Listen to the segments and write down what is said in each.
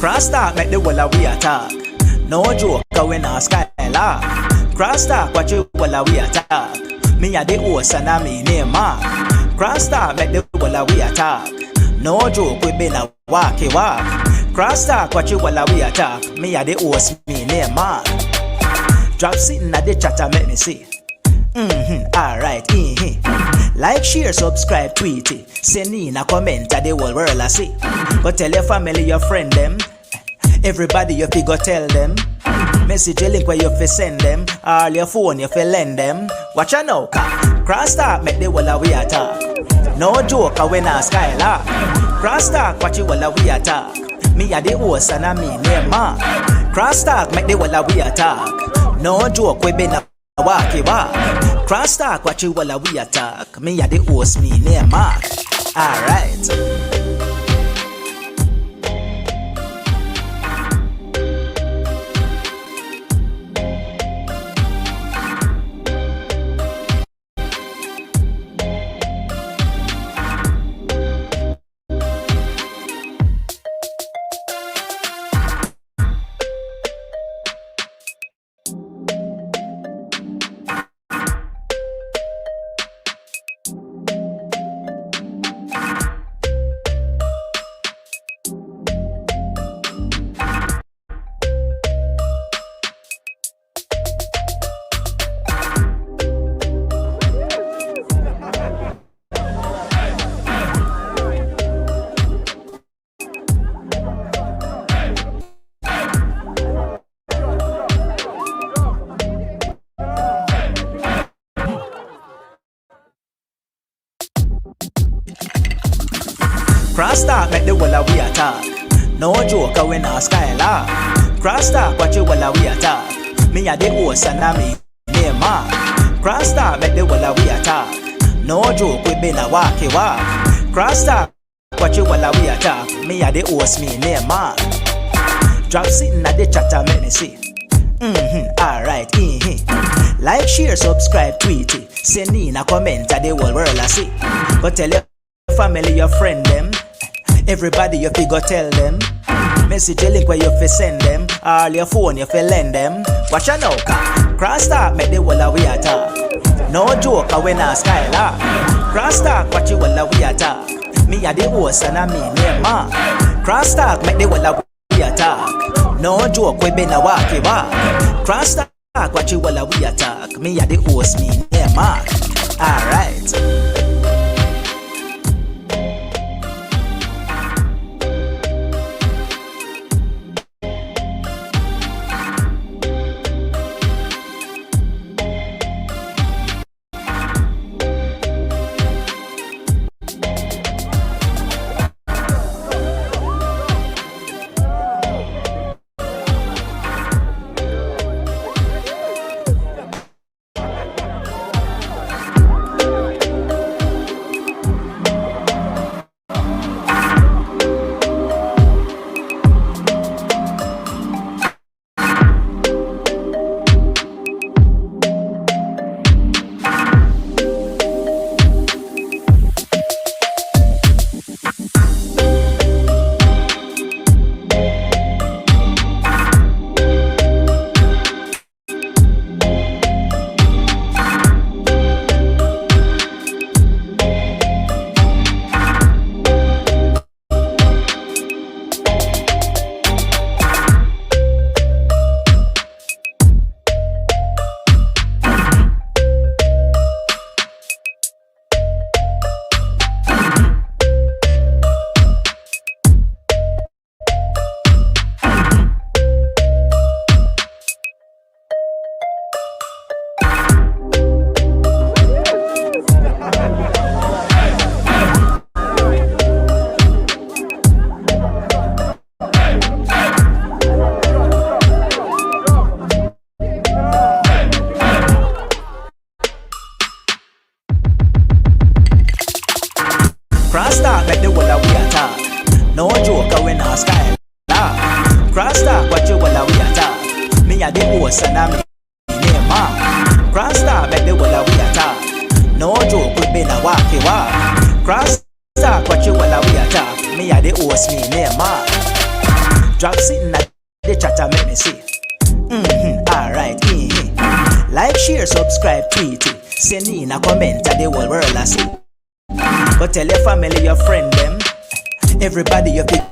CrossTalk make the whole of we attack. No joke, when I skylark. CrossTalk watch you whole of we attack. Me a the host and I me name Marq. CrossTalk make the whole of we attack. No joke, we been a walkie walk. CrossTalk watch you whole of we attack. Me a the host, me name Marq. Drop sitting at the chat and make me see. Alright, Like, share, subscribe, tweet it. Send in a comment at the whole world I see. Go tell your family, your friend them. Everybody you fi go tell them. Message a link where you fi send them. All your phone you fi lend them. Watch out now, CrossTalk make the whole of we attack. No joke when I skylark. CrossTalk watch you whole of we attack. Me a the host and I me name Marq. CrossTalk make the whole of we attack. No joke we been a walkie walk. CrossTalk watch you while we attack. Me a the host, me name Marq. Alright. CrossTalk make the whole of we attack. No joke when I skylark. CrossTalk watch you while we attack. Me a the host and I me name Marq. CrossTalk make the whole of we attack. No joke we been a walkie walk. CrossTalk watch you while we attack. Me a the host, me name Marq. Drop sitting at the chat and make me see. Alright, Like, share, subscribe, tweet it. Send in a comment at the whole world I see. Go tell your family, your friend them. Everybody you fi go tell them. Message a link where you fi send them. All your phone you fi lend them. Watch out now, CrossTalk make the whole of we attack. No joke when I skylark. CrossTalk watch you whole of we attack. Me a the host and I me name Marq. CrossTalk make the whole of we attack. No joke we been a walkie walk. CrossTalk watch you whole of we attack. Me a the host, me name Marq. Alright. CrossTalk make the whole of we attack. No joke when I skylark. CrossTalk watch you whole of we attack. Me a the host and I me name Marq. CrossTalk make the whole of we attack. No joke we been a walkie walk. CrossTalk watch you whole of we attack. Me a the host, me name Marq. Drop sitting at the chat and make me see. Alright, like, share, subscribe, tweet it. Send in a comment and the whole world I see. Go tell your family, your friend them. Everybody you pick,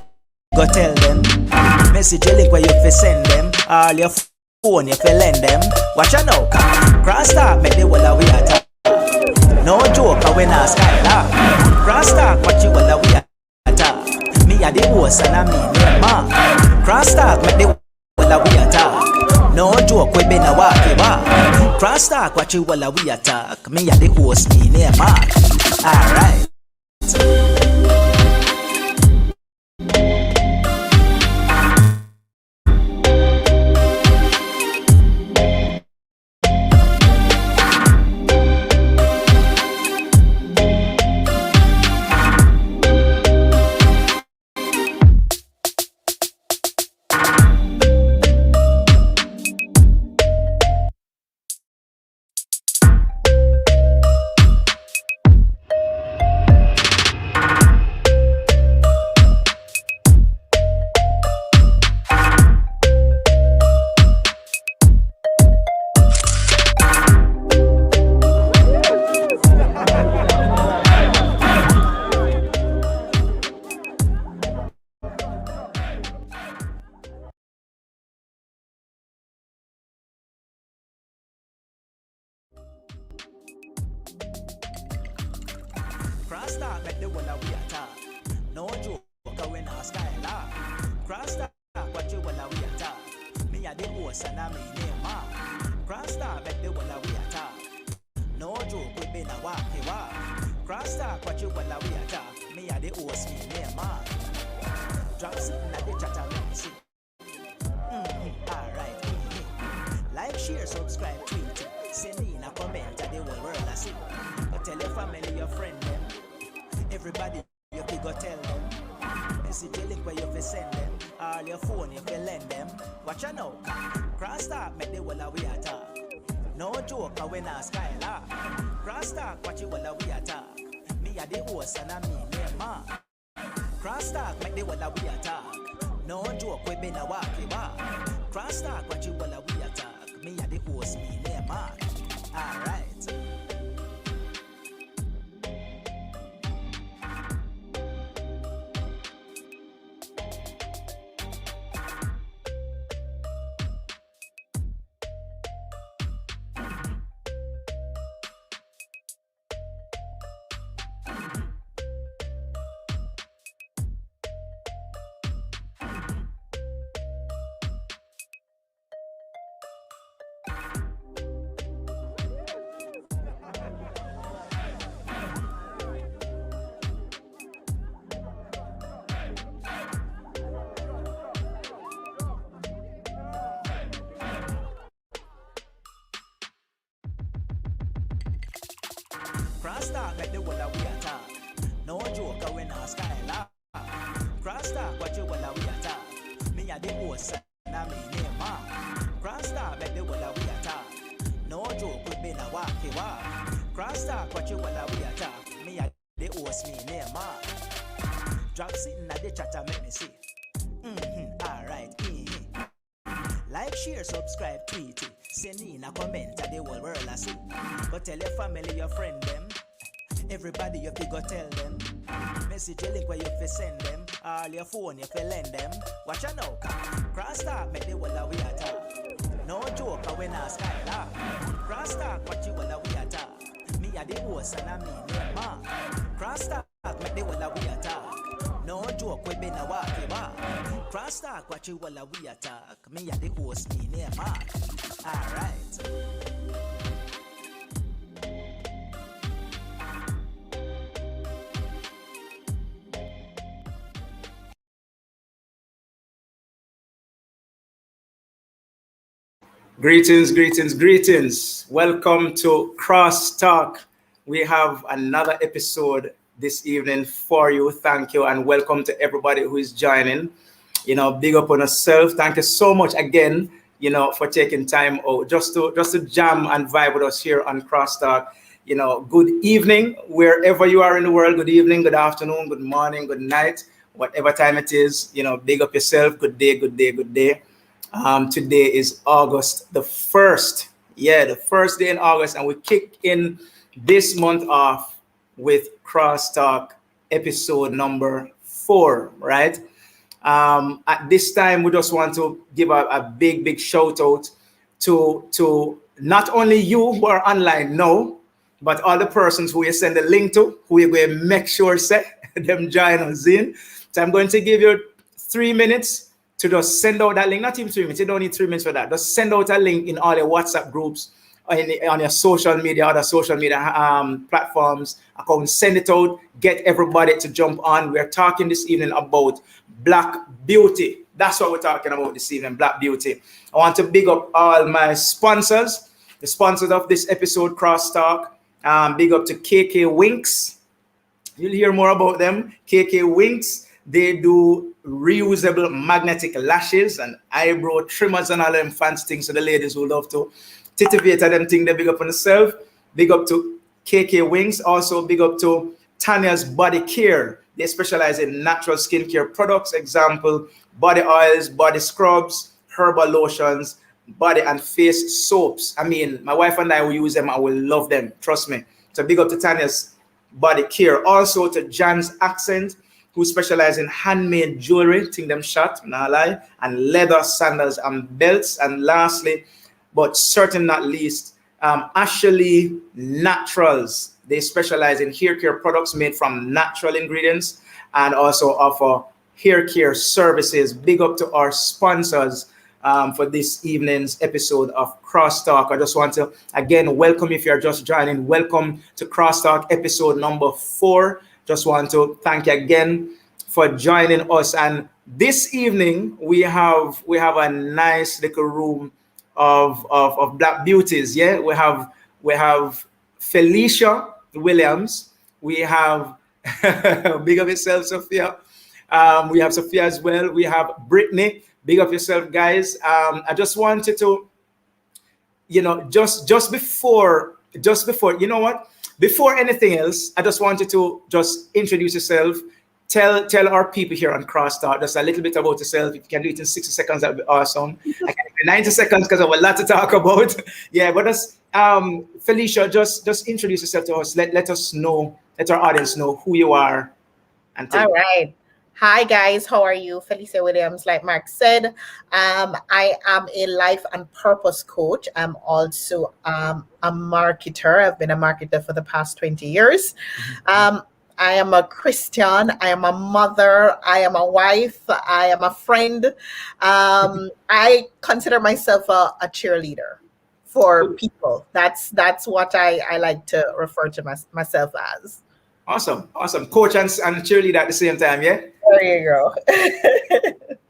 go tell them. Message your link where you fi send them. All your phone you fi lend them. Watch out now, CrossTalk make the whole of we attack. No joke when I skylar. CrossTalk watch you all of we attack. Me a the host and I mean name Marq. CrossTalk make the whole of we attack. No joke we been a walkie walk. CrossTalk watch you all of we attack. Me a the host me name Marq. Alright. CrossTalk make the whole of we attack. No joke when I skylar. CrossTalk watch you all of we attack. Me a the host and I mean name Marq. CrossTalk make the whole of we attack. No joke we been a walkie walk. CrossTalk watch you all of we attack. Me a the host me name Marq. Drop sitting at the chat and make me see. Alright, like, share, subscribe, tweet it. Send in a comment and the whole world I see. But tell your family, your friend them. Everybody you can go tell them. Message your link where you fi send them. All your phone you fi lend them. Watch out now, CrossTalk make the whole of we attack. No joke when I skylar. CrossTalk watch you all of we attack. Me a the host and I mean name Marq. CrossTalk make the whole of we attack. No joke we been a walkie walk. CrossTalk watch you all of we attack. Me a the host me name Marq. Alright. CrossTalk make the whole of we attack. No joke when I skylar. CrossTalk watch you all of we attack. Me a the host and I mean name Marq. CrossTalk make the whole of we attack. No joke we been a walkie walk. CrossTalk watch you all of we attack. Me a the host me name Marq. Drop sitting at the chat and make me see. Alright, like, share, subscribe, tweet it. Send in a comment and the whole world I see. Go tell your family, your friend them. Everybody you fi go tell them. Message your link where you fi send them. All your phone you fi lend them. Watch out now, CrossTalk make the whole of we attack. No joke when I skylar. CrossTalk watch you all of we attack. Me a the host and I mean name Marq. CrossTalk make the whole of we attack. No joke we been a walkie walk. CrossTalk watch you all of we attack. Me a the host me name Marq. Alright. Greetings, greetings, greetings. Welcome to CrossTalk. We have another episode this evening for you. Thank you and welcome to everybody who is joining. Big up on yourself. Thank you so much again, for taking time out just to jam and vibe with us here on CrossTalk. Good evening, wherever you are in the world. Good evening, good afternoon, good morning, good night. whatever time it is. Big up yourself. Good day, good day, good day. Today is August the 1st. Yeah, the first day in August, and we kick in this month off with CrossTalk episode number 4, right? At this time, we just want to give a big, big shout out to not only you who are online now, but all the persons who you send the link to, who you going to make sure say them join us in. So I'm going to give you 3 minutes to just send out that link. Not even 3 minutes. You don't need 3 minutes for that. Just send out a link in all your WhatsApp groups, on your social media, other social media platforms. Accounts. Send it out. Get everybody to jump on. We're talking this evening about Black beauty. That's what we're talking about this evening, Black beauty. I want to big up all my sponsors, the sponsors of this episode, CrossTalk. Big up to KK Winks. You'll hear more about them. KK Winks, they do reusable magnetic lashes and eyebrow trimmers and all them fancy things. So the ladies who love to titivate at them thing, they big up on themselves. Big up to KK Winks. Also big up to Tanya's Body Care. They specialize in natural skincare products. Example, body oils, body scrubs, herbal lotions, body and face soaps. I mean, my wife and I will use them. I will love them. Trust me. So big up to Tanya's Body Care. Also to Jan's Accent, who specialize in handmade jewelry, think them shot, nah lie, and leather sandals and belts. And lastly, but certainly not least, Ashley Naturals. They specialize in hair care products made from natural ingredients and also offer hair care services. Big up to our sponsors for this evening's episode of CrossTalk. I just want to, again, welcome if you're just joining. Welcome to CrossTalk episode number 4. Just want to thank you again for joining us. And this evening, we have a nice little room of Black beauties. Yeah, we have Felicia Williams. We have big up yourself, Sophia. We have Sophia as well. We have Brittany. Big up yourself, guys. I just wanted to, just before, you know what? Before anything else, I just wanted to just introduce yourself. Tell our people here on CrossTalk just a little bit about yourself. If you can do it in 60 seconds, that would be awesome. I can do 90 seconds because I have a lot to talk about. Yeah, but just Felicia, just introduce yourself to us. Let us know, let our audience know who you are. All right. Hi guys, how are you? Felicia Williams, like Mark said. I am a life and purpose coach. I'm also a marketer. I've been a marketer for the past 20 years. I am a Christian. I am a mother. I am a wife. I am a friend. I consider myself a cheerleader for people. That's what I like to refer to myself as. Awesome. Coach and cheerleader at the same time, yeah? There you go.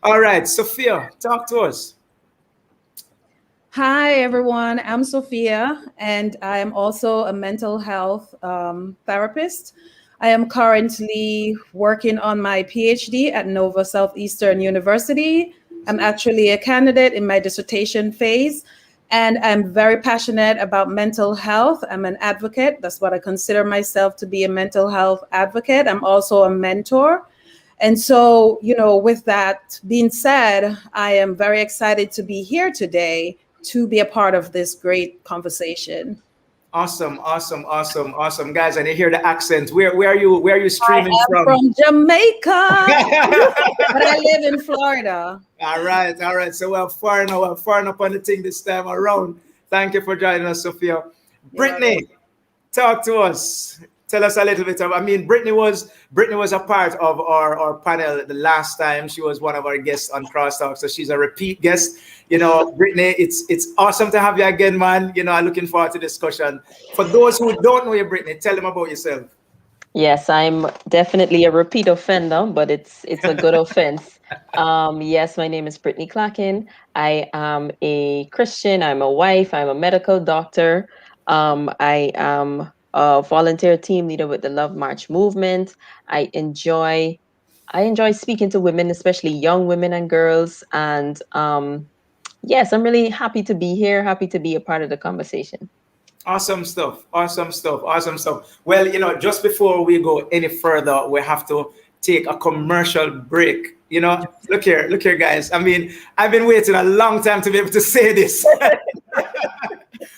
All right, Sophia, talk to us. Hi, everyone. I'm Sophia, and I am also a mental health therapist. I am currently working on my PhD at Nova Southeastern University. I'm actually a candidate in my dissertation phase, and I'm very passionate about mental health. I'm an advocate. That's what I consider myself to be, a mental health advocate. I'm also a mentor. And so, with that being said, I am very excited to be here today to be a part of this great conversation. Awesome, guys! And you hear the accent. Where are you streaming from? From Jamaica, but I live in Florida. All right. So we're far enough on the thing this time around. Thank you for joining us, Sophia. Brittany, talk to us. Tell us a little bit of. Brittany was a part of our panel the last time. She was one of our guests on CrossTalk, so she's a repeat guest. Brittany, it's awesome to have you again, man. I'm looking forward to discussion. For those who don't know you, Brittany, tell them about yourself. Yes, I'm definitely a repeat offender, but it's a good offense. Yes, my name is Brittany Clacken. I am a Christian. I'm a wife. I'm a medical doctor. I am a volunteer team leader with the Love March movement. I enjoy speaking to women, especially young women and girls. And yes, I'm really happy to be here, happy to be a part of the conversation. Awesome stuff. Well, just before we go any further, we have to take a commercial break. You know, look here, guys. I mean, I've been waiting a long time to be able to say this.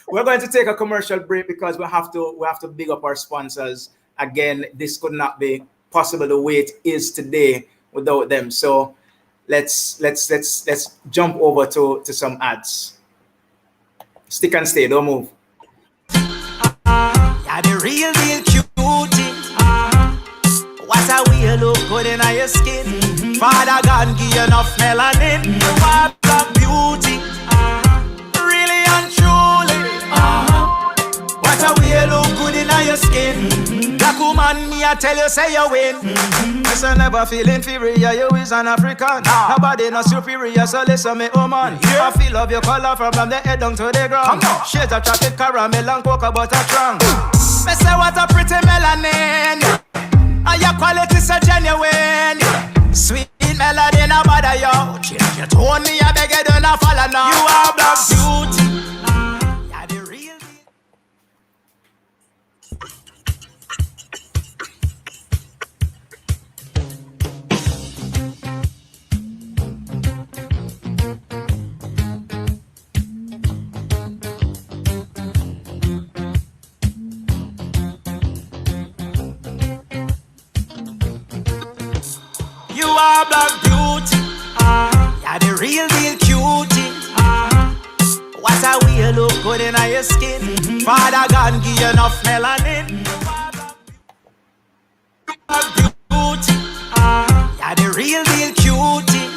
We're going to take a commercial break because we have to big up our sponsors. Again, this could not be possible the way it is today without them. So let's jump over to some ads. Stick and stay, don't move. Yeah, the real deal cutie. What a way you look good in your skin. Father God give you enough melanin. What a beauty. Really and truly. What a way you look good in your skin. Black woman, me I tell you, say you win. Listen, never feel inferior, you is an African. Nobody no superior, so listen me, oh man. I feel love your color from the head down to the ground. Shades of chocolate caramel and cocoa butter strong. Me say what a pretty melanin. And your quality so genuine. Sweet melody no bother you. Change your tone, me I beg you do not follow now. You are black beauty. Yeah, the real deal. You are black beauty. Yeah, the real deal cutie. What a way you look good in your skin. Father God give you enough melanin. Black beauty. Yeah, the real deal cutie.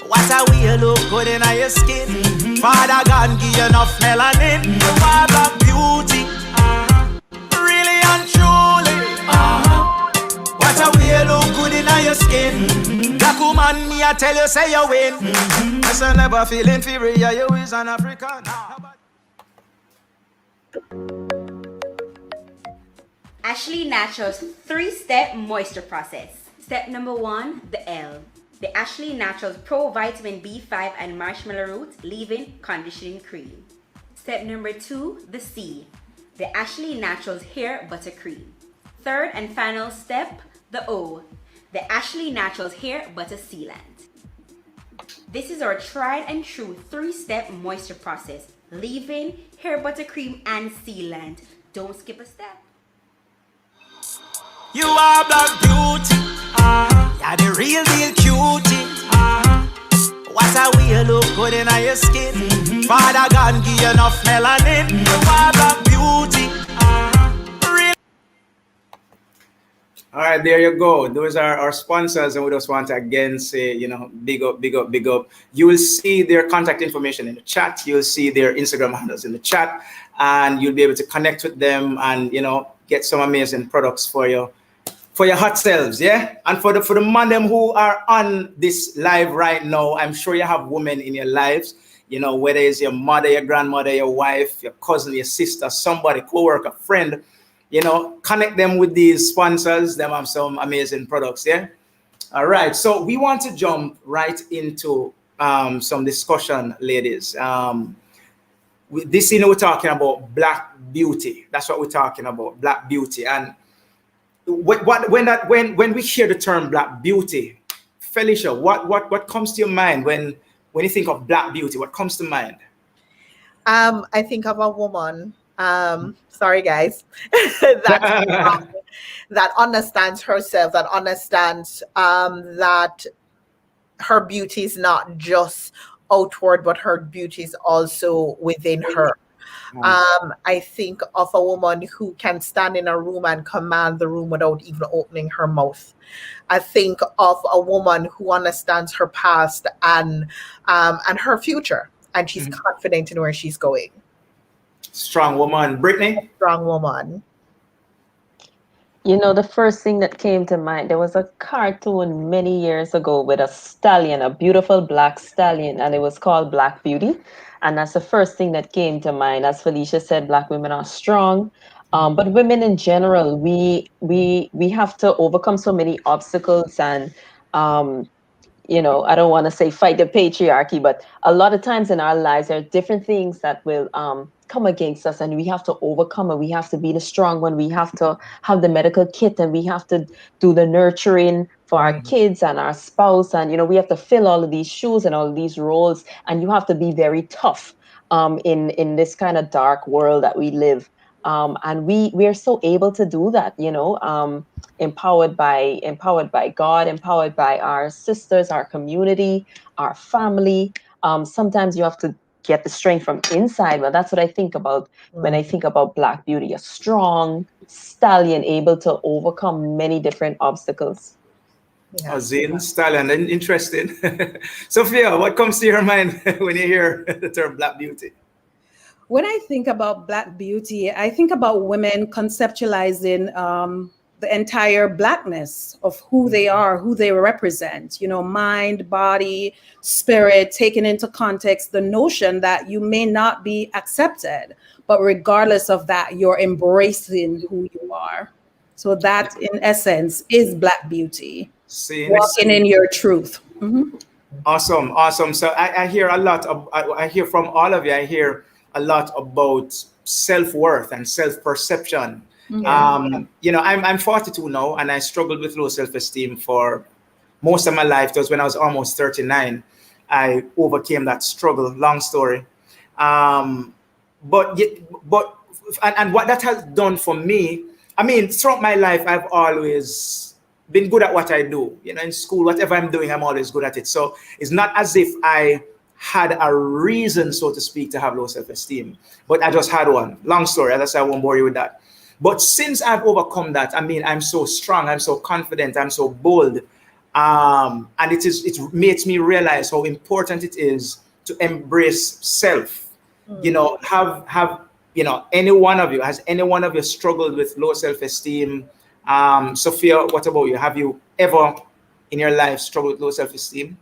What a way you look good in your skin. Father God give you enough melanin. Black beauty. Really and truly. What a way you look good in your skin. Black woman, me I tell you, say you win. Listen, never feel inferior, you is an African. Ashley Naturals 3-step moisture process. Step number 1, the L. The Ashley Naturals Pro Vitamin B5 and Marshmallow Root Leave-In Conditioning Cream. Step number 2, the C. The Ashley Naturals Hair Butter Cream. Third and final step, the O. The Ashley Naturals Hair Butter Sealant. This is our tried and true 3-step moisture process. Leave-in, hair butter cream, and sealant. Don't skip a step. You are black beauty. Yeah, the real deal cutie. What a way you look good in your skin. Father God give you enough melanin. You are black beauty. All right, there you go. Those are our sponsors, and we just want to again say, you know, big up, big up, big up. You will see their contact information in the chat. You'll see their Instagram handles in the chat, and you'll be able to connect with them and, you know, get some amazing products for your hot selves, yeah. And for the man them who are on this live right now, I'm sure you have women in your lives. You know, whether it's your mother, your grandmother, your wife, your cousin, your sister, somebody, co-worker, friend. You know, connect them with these sponsors. Them have some amazing products, yeah? All right, so we want to jump right into some discussion, ladies. This, you know, we're talking about black beauty. That's what we're talking about, black beauty. And when we hear the term black beauty, Felicia, what comes to your mind when you think of black beauty? What comes to mind? I think of a woman. Sorry, guys. that understands herself. That understands that her beauty is not just outward, but her beauty is also within her. I think of a woman who can stand in a room and command the room without even opening her mouth. I think of a woman who understands her past and her future, and she's confident in where she's going. Strong woman. Brittany? Strong woman. You know, the first thing that came to mind, there was a cartoon many years ago with a stallion, a beautiful black stallion, and it was called Black Beauty. And that's the first thing that came to mind. As Felicia said, Black women are strong. But women in general, we have to overcome so many obstacles and I don't want to say fight the patriarchy, but a lot of times in our lives, there are different things that will come against us, and we have to overcome it. We have to be the strong one. We have to have the medical kit, and we have to do the nurturing for our kids and our spouse. And, we have to fill all of these shoes and all of these roles, and you have to be very tough in this kind of dark world that we live. And we are so able to do that, empowered by God, empowered by our sisters, our community, our family. Sometimes you have to get the strength from inside. Well, that's what I think about when I think about Black beauty, a strong stallion able to overcome many different obstacles. Yeah. Zane, stallion, interesting. Sophia, what comes to your mind when you hear the term Black beauty? When I think about Black beauty, I think about women conceptualizing the entire Blackness of who they are, who they represent, mind, body, spirit, taking into context the notion that you may not be accepted, but regardless of that, you're embracing who you are. So that, in essence, is Black beauty. Walking in your truth. Mm-hmm. Awesome. So I hear a lot of, I hear from all of you, I hear a lot about self-worth and self-perception. I'm 42 now, and I struggled with low self-esteem for most of my life. It was when I was almost 39. I overcame that struggle. Long story. But what that has done for me, I mean, throughout my life, I've always been good at what I do. In school, whatever I'm doing, I'm always good at it. So it's not as if I had a reason, so to speak, to have low self-esteem, but I just had one. Long story, as I said, I won't bore you with that. But since I've overcome that, I mean, I'm so strong, I'm so confident, I'm so bold, and it makes me realize how important it is to embrace self. Have any one of you, has any one of you struggled with low self-esteem? Sophia, what about you? Have you ever in your life struggled with low self-esteem?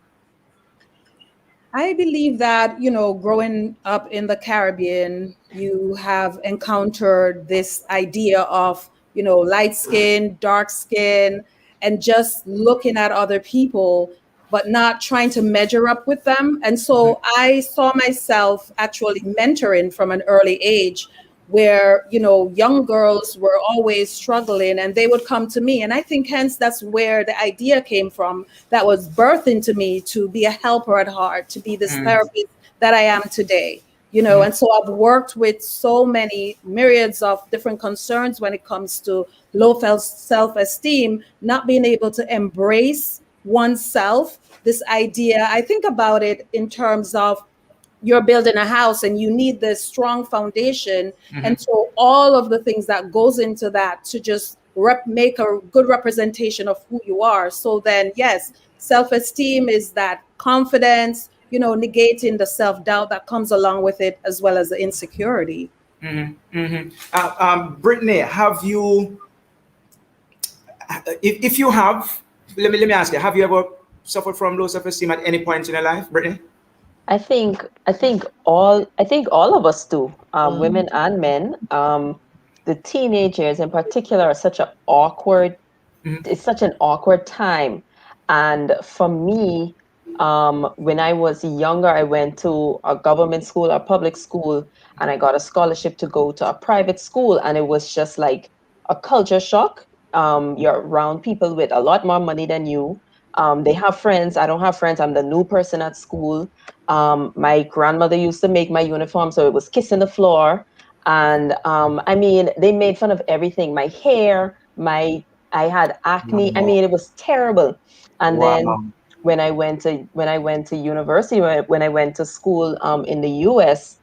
I believe that, growing up in the Caribbean, you have encountered this idea of, light skin, dark skin, and just looking at other people, but not trying to measure up with them. And so I saw myself actually mentoring from an early age, where young girls were always struggling, and they would come to me, and I think hence that's where the idea came from, that was birthed into me, to be a helper at heart, to be this therapist that I am today. And so I've worked with so many myriads of different concerns when it comes to low self-esteem, not being able to embrace oneself. This idea, I think about it in terms of, you're building a house and you need this strong foundation. And so all of the things that goes into that to just make a good representation of who you are. So then, yes, self-esteem is that confidence, negating the self-doubt that comes along with it, as well as the insecurity. Brittany, have you, if you have, let me ask you, have you ever suffered from low self-esteem at any point in your life, Brittany? I think all of us do, women and men. The teenagers in particular are such an awkward. It's such an awkward time, and for me, when I was younger, I went to a government school, a public school, and I got a scholarship to go to a private school, and it was just like a culture shock. You're around people with a lot more money than you. They have friends. I don't have friends. I'm the new person at school. My grandmother used to make my uniform, so it was kissing the floor. And I mean, they made fun of everything. My hair, I had acne. I mean, it was terrible. And then when I went to university, when I went to school in the US,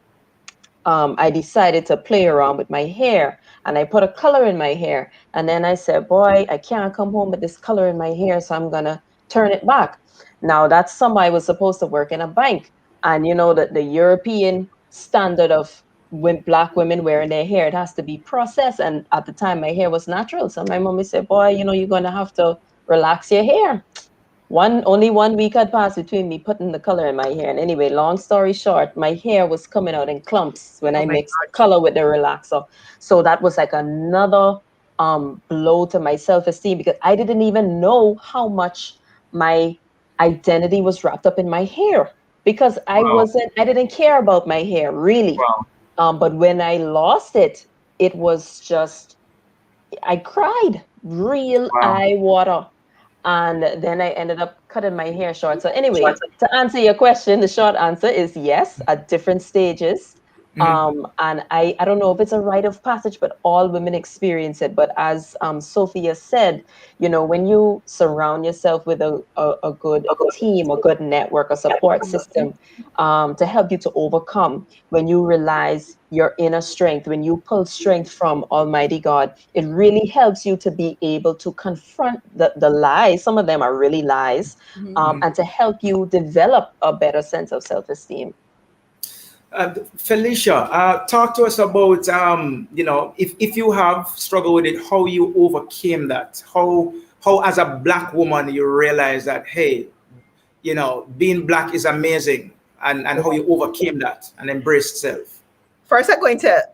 I decided to play around with my hair, and I put a color in my hair. And then I said, boy, I can't come home with this color in my hair, so I'm gonna turn it back. Now that summer I was supposed to work in a bank, and that the European standard of when Black women wearing their hair, it has to be processed. And at the time my hair was natural. So my mommy said, boy, you're gonna have to relax your hair. Only 1 week had passed between me putting the color in my hair. And anyway, long story short, my hair was coming out in clumps when I mixed the color with the relaxer. So that was like another blow to my self-esteem, because I didn't even know how much my identity was wrapped up in my hair because Wow. I didn't care about my hair really. Wow. But when I lost it, it was just, I cried real Wow. eye water. And then I ended up cutting my hair short. So anyway, to answer your question, the short answer is yes, at different stages. Mhm. And I don't know if it's a rite of passage, but all women experience it. But as Sophia said, you know, when you surround yourself with a good team, a good network, a support system to help you to overcome, when you realize your inner strength, when you pull strength from Almighty God, it really helps you to be able to confront the lies. Some of them are really lies, and to help you develop a better sense of self-esteem. Felicia, talk to us about if you have struggled with it, how you overcame that, how as a black woman you realize that, hey, being black is amazing, and how you overcame that and embraced self. First, I'm going to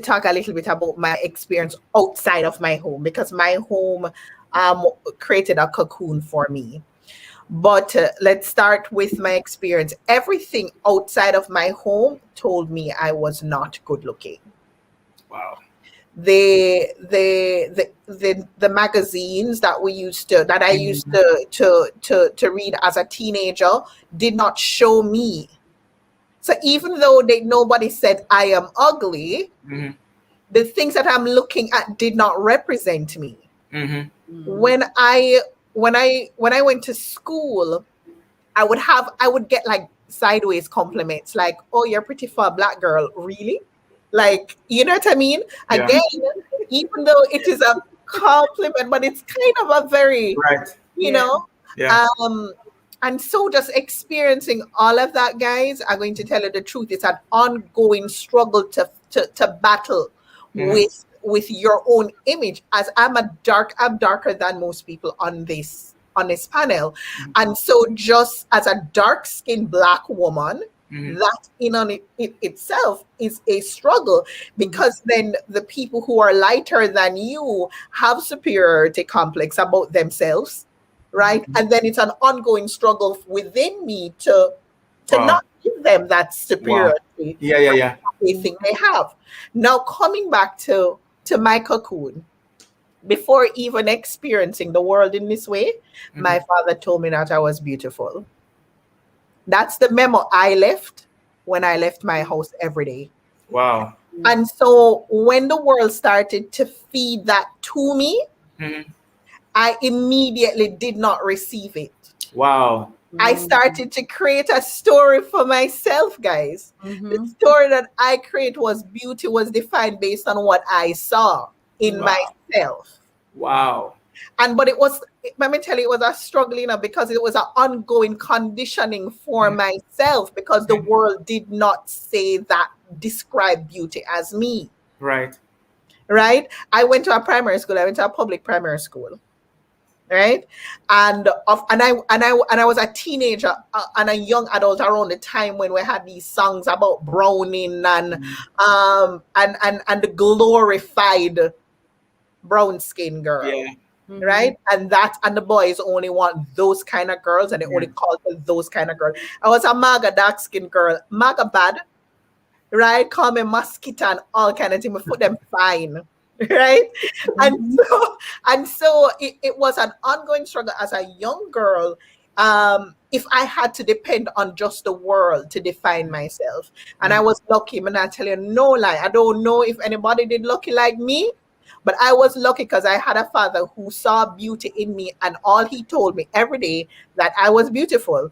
talk a little bit about my experience outside of my home, because my home created a cocoon for me. But let's start with my experience. Everything outside of my home told me I was not good looking. Wow. The magazines that I used to read as a teenager did not show me. So even though nobody said I am ugly, Hmm. the things that I'm looking at did not represent me. Hmm. When I went to school, I would get like sideways compliments, like, "Oh, you're pretty for a black girl." Really? Like, you know what I mean? Yeah. Again, even though it is a compliment, but it's kind of a very, Right. you Yeah. know, Yeah. um, and so just experiencing all of that, guys, I'm going to tell you the truth. It's an ongoing struggle to battle Hmm. with your own image. As I'm darker than most people on this panel. And so just as a dark-skinned black woman, Hmm. that in on it itself is a struggle, because then the people who are lighter than you have superiority complex about themselves, right? And then it's an ongoing struggle within me to Wow. not give them that Wow. superiority Yeah. Yeah. Yeah. they think they have. Now coming back to my cocoon, before even experiencing the world in this way, Hmm. my father told me that I was beautiful. That's the memo I left when I left my house every day. Wow. And so when the world started to feed that to me, Hmm. I immediately did not receive it. Wow. I started to create a story for myself, guys. The story that I create was beauty was defined based on what I saw in Wow. myself. Wow. And but it was, let me tell you, it was a struggle, because it was an ongoing conditioning for myself, because the world did not say that, describe beauty as me. Right. Right? I went to a primary school, I went to a public primary school. Right, and I was a teenager and a young adult around the time when we had these songs about browning and the glorified brown skin girl, Yeah. right? And the boys only want those kind of girls, and they only call for those kind of girls. I was a maga dark skin girl, maga bad, right? Call me mosquito and all kind of things. We put them fine, right? And so it was an ongoing struggle as a young girl. If I had to depend on just the world to define myself, and I was lucky, and I tell you no lie, I don't know if anybody did lucky like me, but I was lucky because I had a father who saw beauty in me, and all he told me every day that I was beautiful.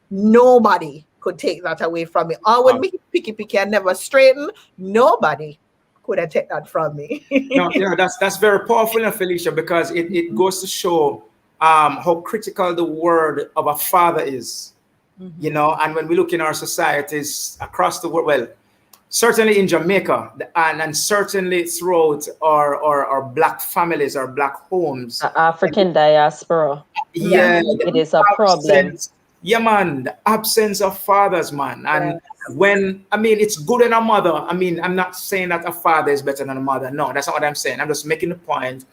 Nobody could take that away from me. Or when Wow. me picky and never straighten, nobody could have taken that from me. No, that's very powerful, Felicia, because it goes to show how critical the word of a father is. And when we look in our societies across the world, well, certainly in Jamaica, and certainly throughout our black families, our black homes. African diaspora. Yeah, It the is a problem. absence. Yeah, man, the absence of fathers, man. And when, I mean, it's good in a mother. I mean, I'm not saying that a father is better than a mother. No, that's not what I'm saying. I'm just making the point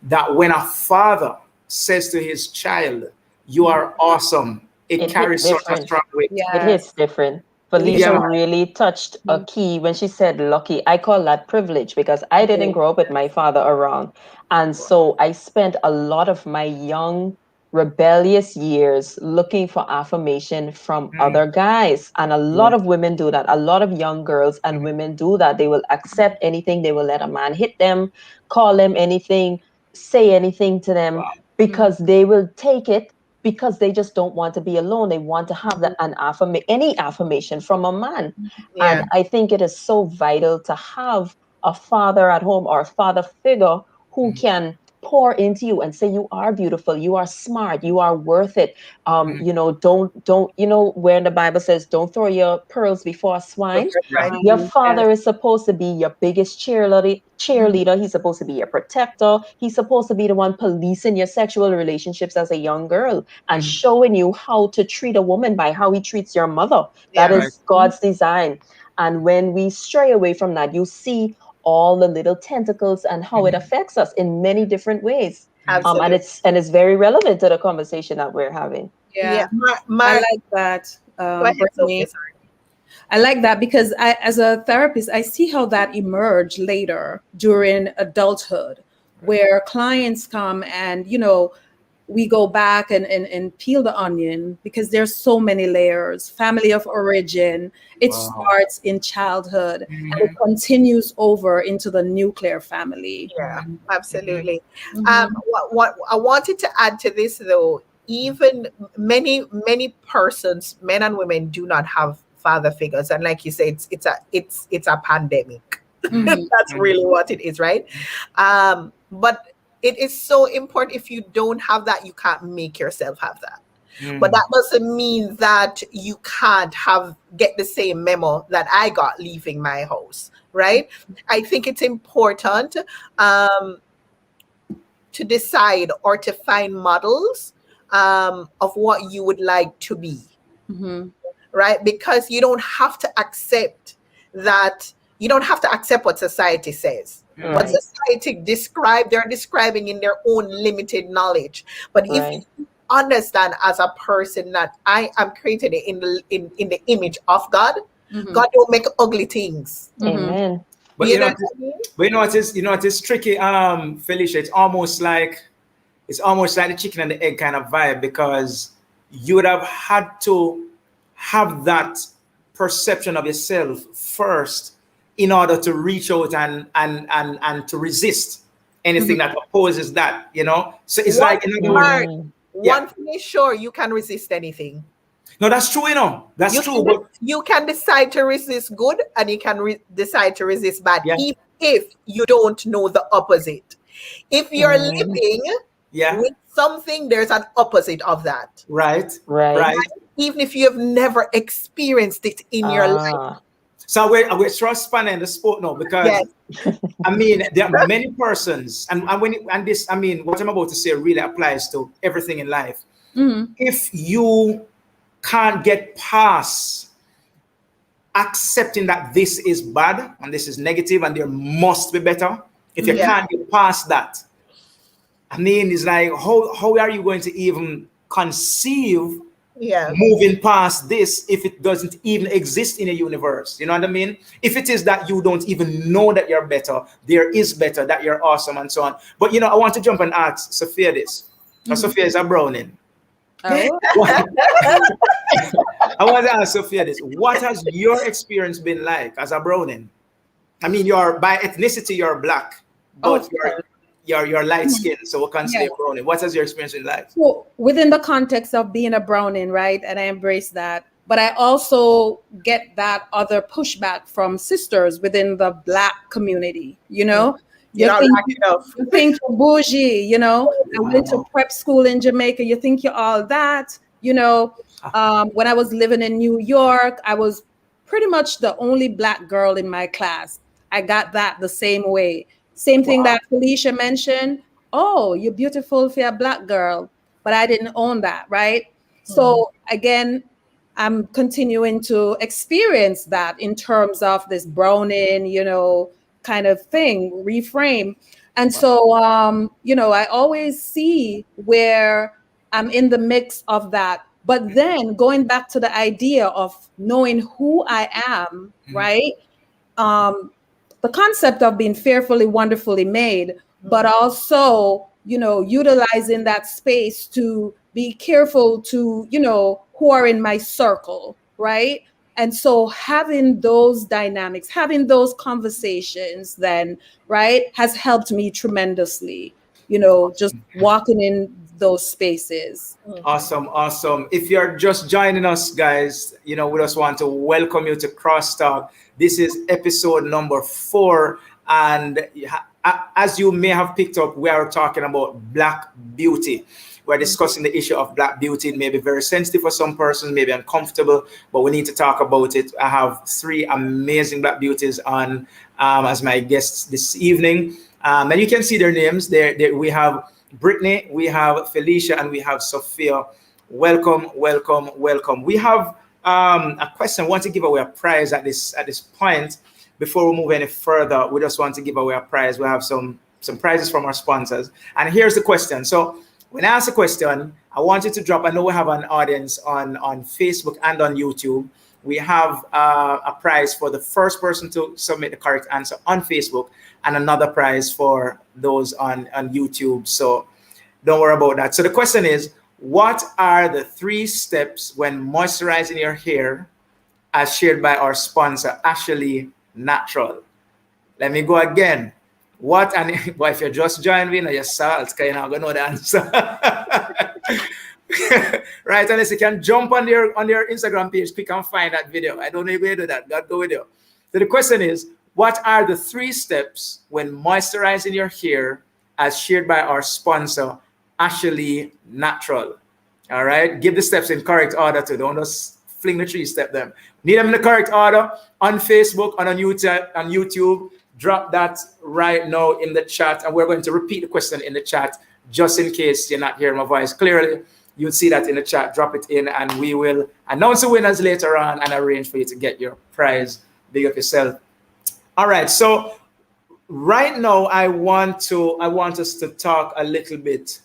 that when a father says to his child, "You are awesome," it It hit carries such a different. strong weight. It Yes. hits different. Yeah, Felicia man. really touched a Mhm. key when she said lucky. I call that privilege because I didn't grow up with my father around. And so I spent a lot of my young, rebellious years looking for affirmation from Mm, other guys. And a yeah. lot of women do that. A lot of young girls and Mhm. women do that. They will accept anything, they will let a man hit them, call them anything, say anything to them Wow. because they will take it because they just don't want to be alone. They want to have any affirmation from a man. And Yeah. I think it is so vital to have a father at home or a father figure who Mhm. can pour into you and say you are beautiful, you are smart, you are worth it. Mhm. Don't where the Bible says don't throw your pearls before a swine. Yeah. Right. Your Yes. father is supposed to be your biggest cheerleader. Mhm. Cheerleader. He's supposed to be your protector. He's supposed to be the one policing your sexual relationships as a young girl and Mhm. showing you how to treat a woman by how he treats your mother. That Yeah. Right. is God's design. And when we stray away from that, you see all the little tentacles and how it Mhm. affects us in many different ways. Mhm. And Absolutely. it's very relevant to the conversation that we're having. Yeah. Yeah. I Mark, like that, go ahead, Brittany. Sophia. Sorry. I like that because as a therapist, I see how that emerged later during adulthood, where clients come and, we go back and peel the onion because there's so many layers. Family of origin, it Wow. starts in childhood and it Mhm. continues over into the nuclear family. Yeah, Mhm. Mhm. absolutely. Mhm. What I wanted to add to this though, even many persons, men and women, do not have father figures, and like you said, it's a pandemic. Mhm. Mhm. That's Mhm. really what it is, right? But it is so important. If you don't have that, you can't make yourself have that. But Mhm. that doesn't mean that you can't get the same memo that I got leaving my house, right? I think it's important um, to decide or to find models of what you would like to be, Mhm. right? Because you don't have to accept that. You don't have to accept what society says. What Mhm. Right, society they're describing in their own limited knowledge. But if right. you understand as a person that I am created in the image of God, Mhm. God don't make ugly things. Mhm. Amen. But You you know know, what I mean? but you know, it's tricky, Felicia. It's almost like the chicken and the egg kind of vibe because you would have had to have that perception of yourself first in order to reach out and to resist anything Mhm. that opposes that. So it's One like, in other words, Mark, Mm, yeah. one thing is sure, you can resist anything. No, that's true. That's You true. can But you can decide to resist good, and you can decide to resist bad, yeah, even if you don't know the opposite. If you're mm, living yeah, with something, there's an opposite of that. right, right. right. Even if you have never experienced it in your life. Ah, So we're trust spanning the sport now because Yes. I mean, there are many persons, and this, I mean, what I'm about to say really applies to everything in life. Mhm. If you can't get past accepting that this is bad and this is negative and there must be better, if you Mhm. Yeah. can't get past that, I mean, it's like how are you going to even conceive Yeah. moving past this if it doesn't even exist in a universe? You know what I mean? If it is that you don't even know that you're better, there is better, that you're awesome, and so on. But I want to jump and ask Sophia this. Mhm. Sophia is a Browning. Oh. I want to ask Sophia this. What has your experience been like as a Browning? I mean, you're by ethnicity, you're black, but Oh. you're light Mhm. skinned, so we'll Yeah. consider you Browning. What has your experience been like? So within the context of being a Browning, right? And I embrace that. But I also get that other pushback from sisters within the Black community. You're You not think black enough. you think you're bougie. I went to Wow. prep school in Jamaica. You think you're all that. When I was living in New York, I was pretty much the only Black girl in my class. I got that the same way. Same thing Wow. that Felicia mentioned. Oh, you're beautiful for a Black girl, but I didn't own that, right? Mhm. So again, I'm continuing to experience that in terms of this Browning, kind of thing, reframe. And so, I always see where I'm in the mix of that. But then going back to the idea of knowing who I am, right? The concept of being fearfully, wonderfully made, but also, utilizing that space to be careful to, who are in my circle, right? And so having those dynamics, having those conversations then, right, has helped me tremendously, just walking in those spaces. Awesome, awesome. If you're just joining us, guys, we just want to welcome you to CrossTalk. This is episode number 4. And as you may have picked up, we are talking about Black beauty. We're discussing the issue of Black beauty. It may be very sensitive for some persons, maybe uncomfortable, but we need to talk about it. I have 3 amazing Black beauties on as my guests this evening. And you can see their names. We have Brittany, we have Felicia, and we have Sophia. Welcome, welcome, welcome. We have a question. We want to give away a prize at this point. Before we move any further, we just want to give away a prize. We have some prizes from our sponsors. And here's the question. So when I ask a question, I want you to drop. I know we have an audience on Facebook and on YouTube. We have a prize for the first person to submit the correct answer on Facebook, and another prize for those on YouTube. So don't worry about that. So the question is, what are the 3 steps when moisturizing your hair, as shared by our sponsor, Ashley Natural? Let me go again. But if you're just joining me, you're salt, because you're not going to know the answer. Right, unless you can jump on your Instagram page, click and find that video. I don't know if you do that. God go with you. So the question is, what are the 3 steps when moisturizing your hair, as shared by our sponsor, Ashley Natural? All right, give the steps in correct order too. Don't just fling the 3 step them. Need them in the correct order on Facebook and on YouTube. Drop that right now in the chat, and we're going to repeat the question in the chat just in case you're not hearing my voice clearly. You'll see that in the chat. Drop it in, and we will announce the winners later on and arrange for you to get your prize. Big up yourself. All right. So right now, I want us to talk a little bit.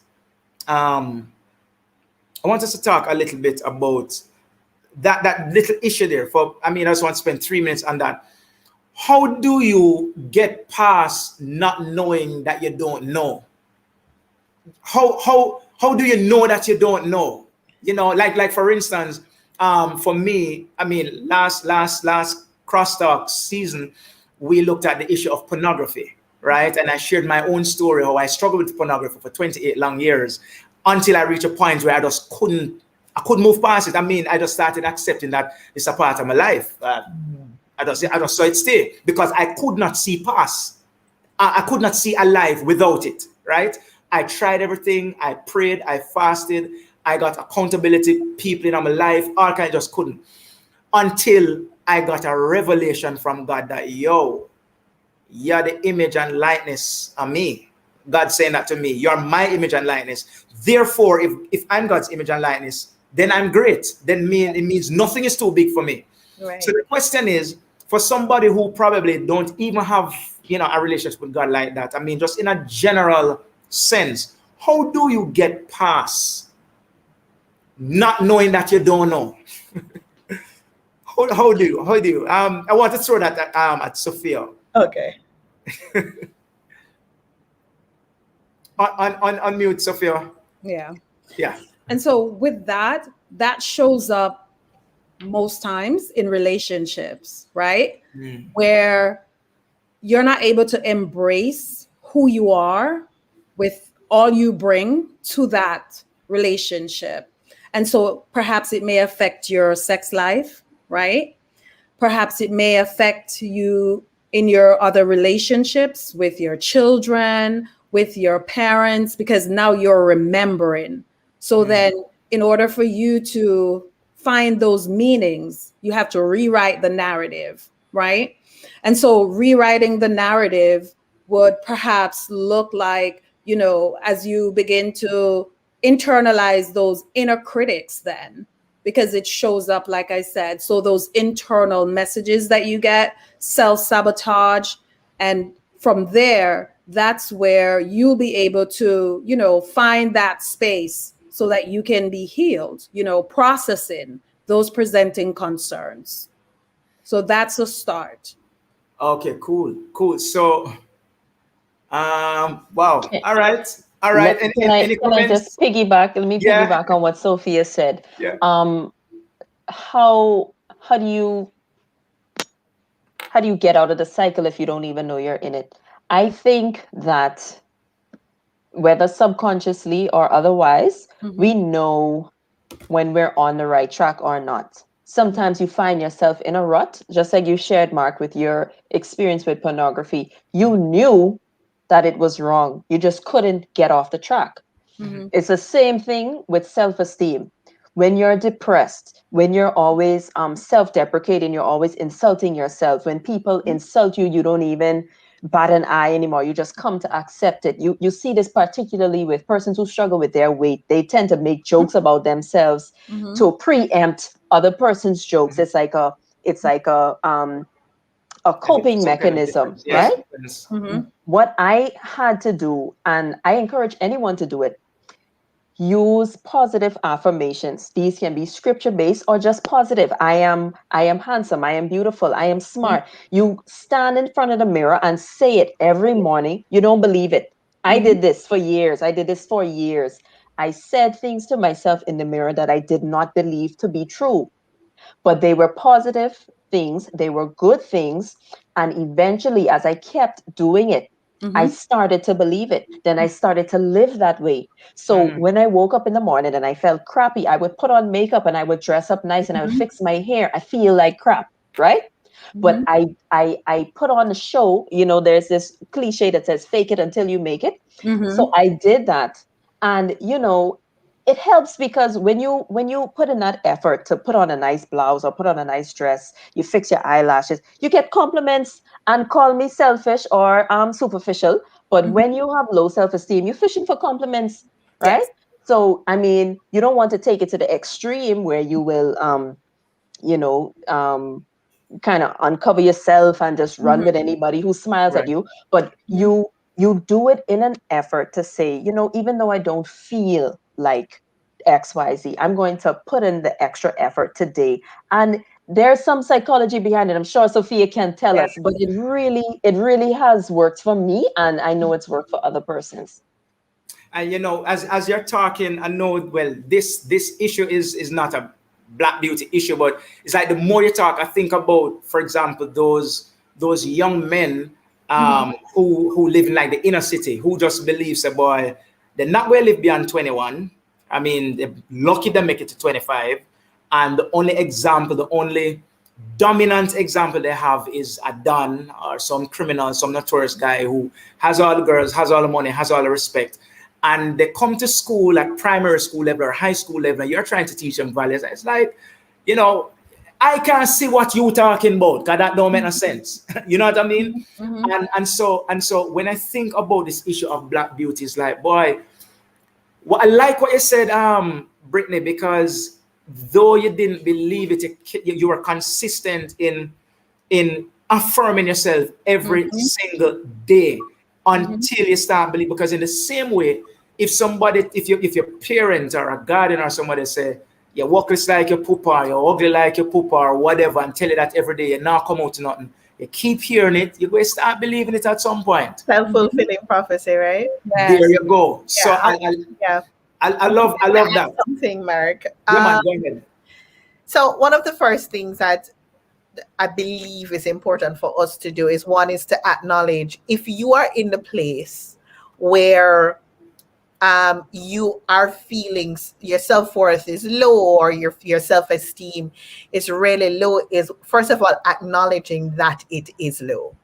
I want us to talk a little bit about that little issue there. I just want to spend 3 minutes on that. How do you get past not knowing that you don't know? How do you know that you don't know? Like for instance, for me, last CrossTalk season, we looked at the issue of pornography, right? And I shared my own story, how I struggled with pornography for 28 long years until I reached a point where I just couldn't move past it. I just started accepting that it's a part of my life. I just saw it stay because I could not see past. I could not see a life without it, right? I tried everything. I prayed. I fasted. I got accountability people in my life. All kind, just couldn't. Until I got a revelation from God that, you're the image and likeness of me. God saying that to me. You're my image and likeness. Therefore, if I'm God's image and likeness, then I'm great. Then it means nothing is too big for me. Right. So the question is, for somebody who probably don't even have a relationship with God like that, just in a general sense, how do you get past not knowing that you don't know? how do you? I want to throw that at Sophia. Okay. on mute, Sophia. Yeah. Yeah. And so with that shows up most times in relationships, right? Where you're not able to embrace who you are with all you bring to that relationship. And so perhaps it may affect your sex life, right? Perhaps it may affect you in your other relationships with your children, with your parents, because now you're remembering. So then in order for you to find those meanings, you have to rewrite the narrative, right? And so rewriting the narrative would perhaps look like, as you begin to internalize those inner critics then, because it shows up, like I said, so those internal messages that you get, self-sabotage, and from there, that's where you'll be able to, find that space so that you can be healed, processing those presenting concerns. So that's a start. Okay, cool. So, wow. Eh, All right. All right. Let Any can I just comments? piggyback? Let me Yeah. piggyback on what Sophia said. Yeah. Um, how do you get out of the cycle if you don't even know you're in it? I think that whether subconsciously or otherwise, we know when we're on the right track or not. Sometimes you find yourself in a rut, just like you shared, Mark, with your experience with pornography. You knew that it was wrong, you just couldn't get off the track. It's the same thing with self-esteem. When you're depressed, when you're always self-deprecating, you're always insulting yourself. When people insult you, you don't even bat an eye anymore. You just come to accept it. You see this particularly with persons who struggle with their weight. They tend to make jokes about themselves to preempt other person's jokes. It's like a I get coping some kind of mechanism, defense. Yes. right? Defense. What I had to do, and I encourage anyone to do it, use positive affirmations. These can be scripture based or just positive. I am handsome, I am beautiful, I am smart. You stand in front of the mirror and say it every morning. You don't believe it. I did this for years. I did this for years. I said things to myself in the mirror that I did not believe to be true, but they were positive things, they were good things. And eventually, as I kept doing it, I started to believe it. Then I started to live that way. So Mhm. when I woke up in the morning and I felt crappy, I would put on makeup and I would dress up nice and I would fix my hair. I feel like crap, right? But I put on a show. There's this cliche that says fake it until you make it. So I did that. And it helps because when you put in that effort to put on a nice blouse or put on a nice dress, you fix your eyelashes, you get compliments. And call me selfish or superficial, but when you have low self-esteem, you're fishing for compliments, right? Yes. So I mean, you don't want to take it to the extreme where you will you know um kind of uncover yourself and just run with anybody who smiles at Right. you. But you do it in an effort to say, even though I don't feel like XYZ, I'm going to put in the extra effort today. And there's some psychology behind it. I'm sure Sophia can tell Yeah. us, but it really has worked for me, and I know it's worked for other persons. And as you're talking, I know, well, this issue is not a black beauty issue, but it's like the more you talk, I think about, for example, those young men who live in like the inner city, who just believes that, boy, they're not going to live beyond 21. I mean, they're lucky they make it to 25. And the only dominant example they have is a Don or some criminal, some notorious guy who has all the girls, has all the money, has all the respect. And they come to school, like primary school level or high school level, and you're trying to teach them values. It's like, you know, I can't see what you talking about because that don't make no sense. You know what I mean? And so when I think about this issue of black beauty, it's like, boy, I like what you said, Brittany, because though you didn't believe it, you were consistent in affirming yourself every single day until you start believing. Because in the same way, if your parent or a guardian or somebody say, you walk just like your poopa, you're ugly like your poopa, or whatever, and tell you that every day, you now come out to nothing. You keep hearing it, you're going to start believing it at some point. Self-fulfilling prophecy, right? There Yes. you go. So Yeah. Yeah. I love Add that. something, Mark. Yeah, man, go ahead. So one of the first things that I believe is important for us to do is, one is to acknowledge if you are in the place where you are feeling your self-worth is low, or your self-esteem is really low, is first of all acknowledging that it is low,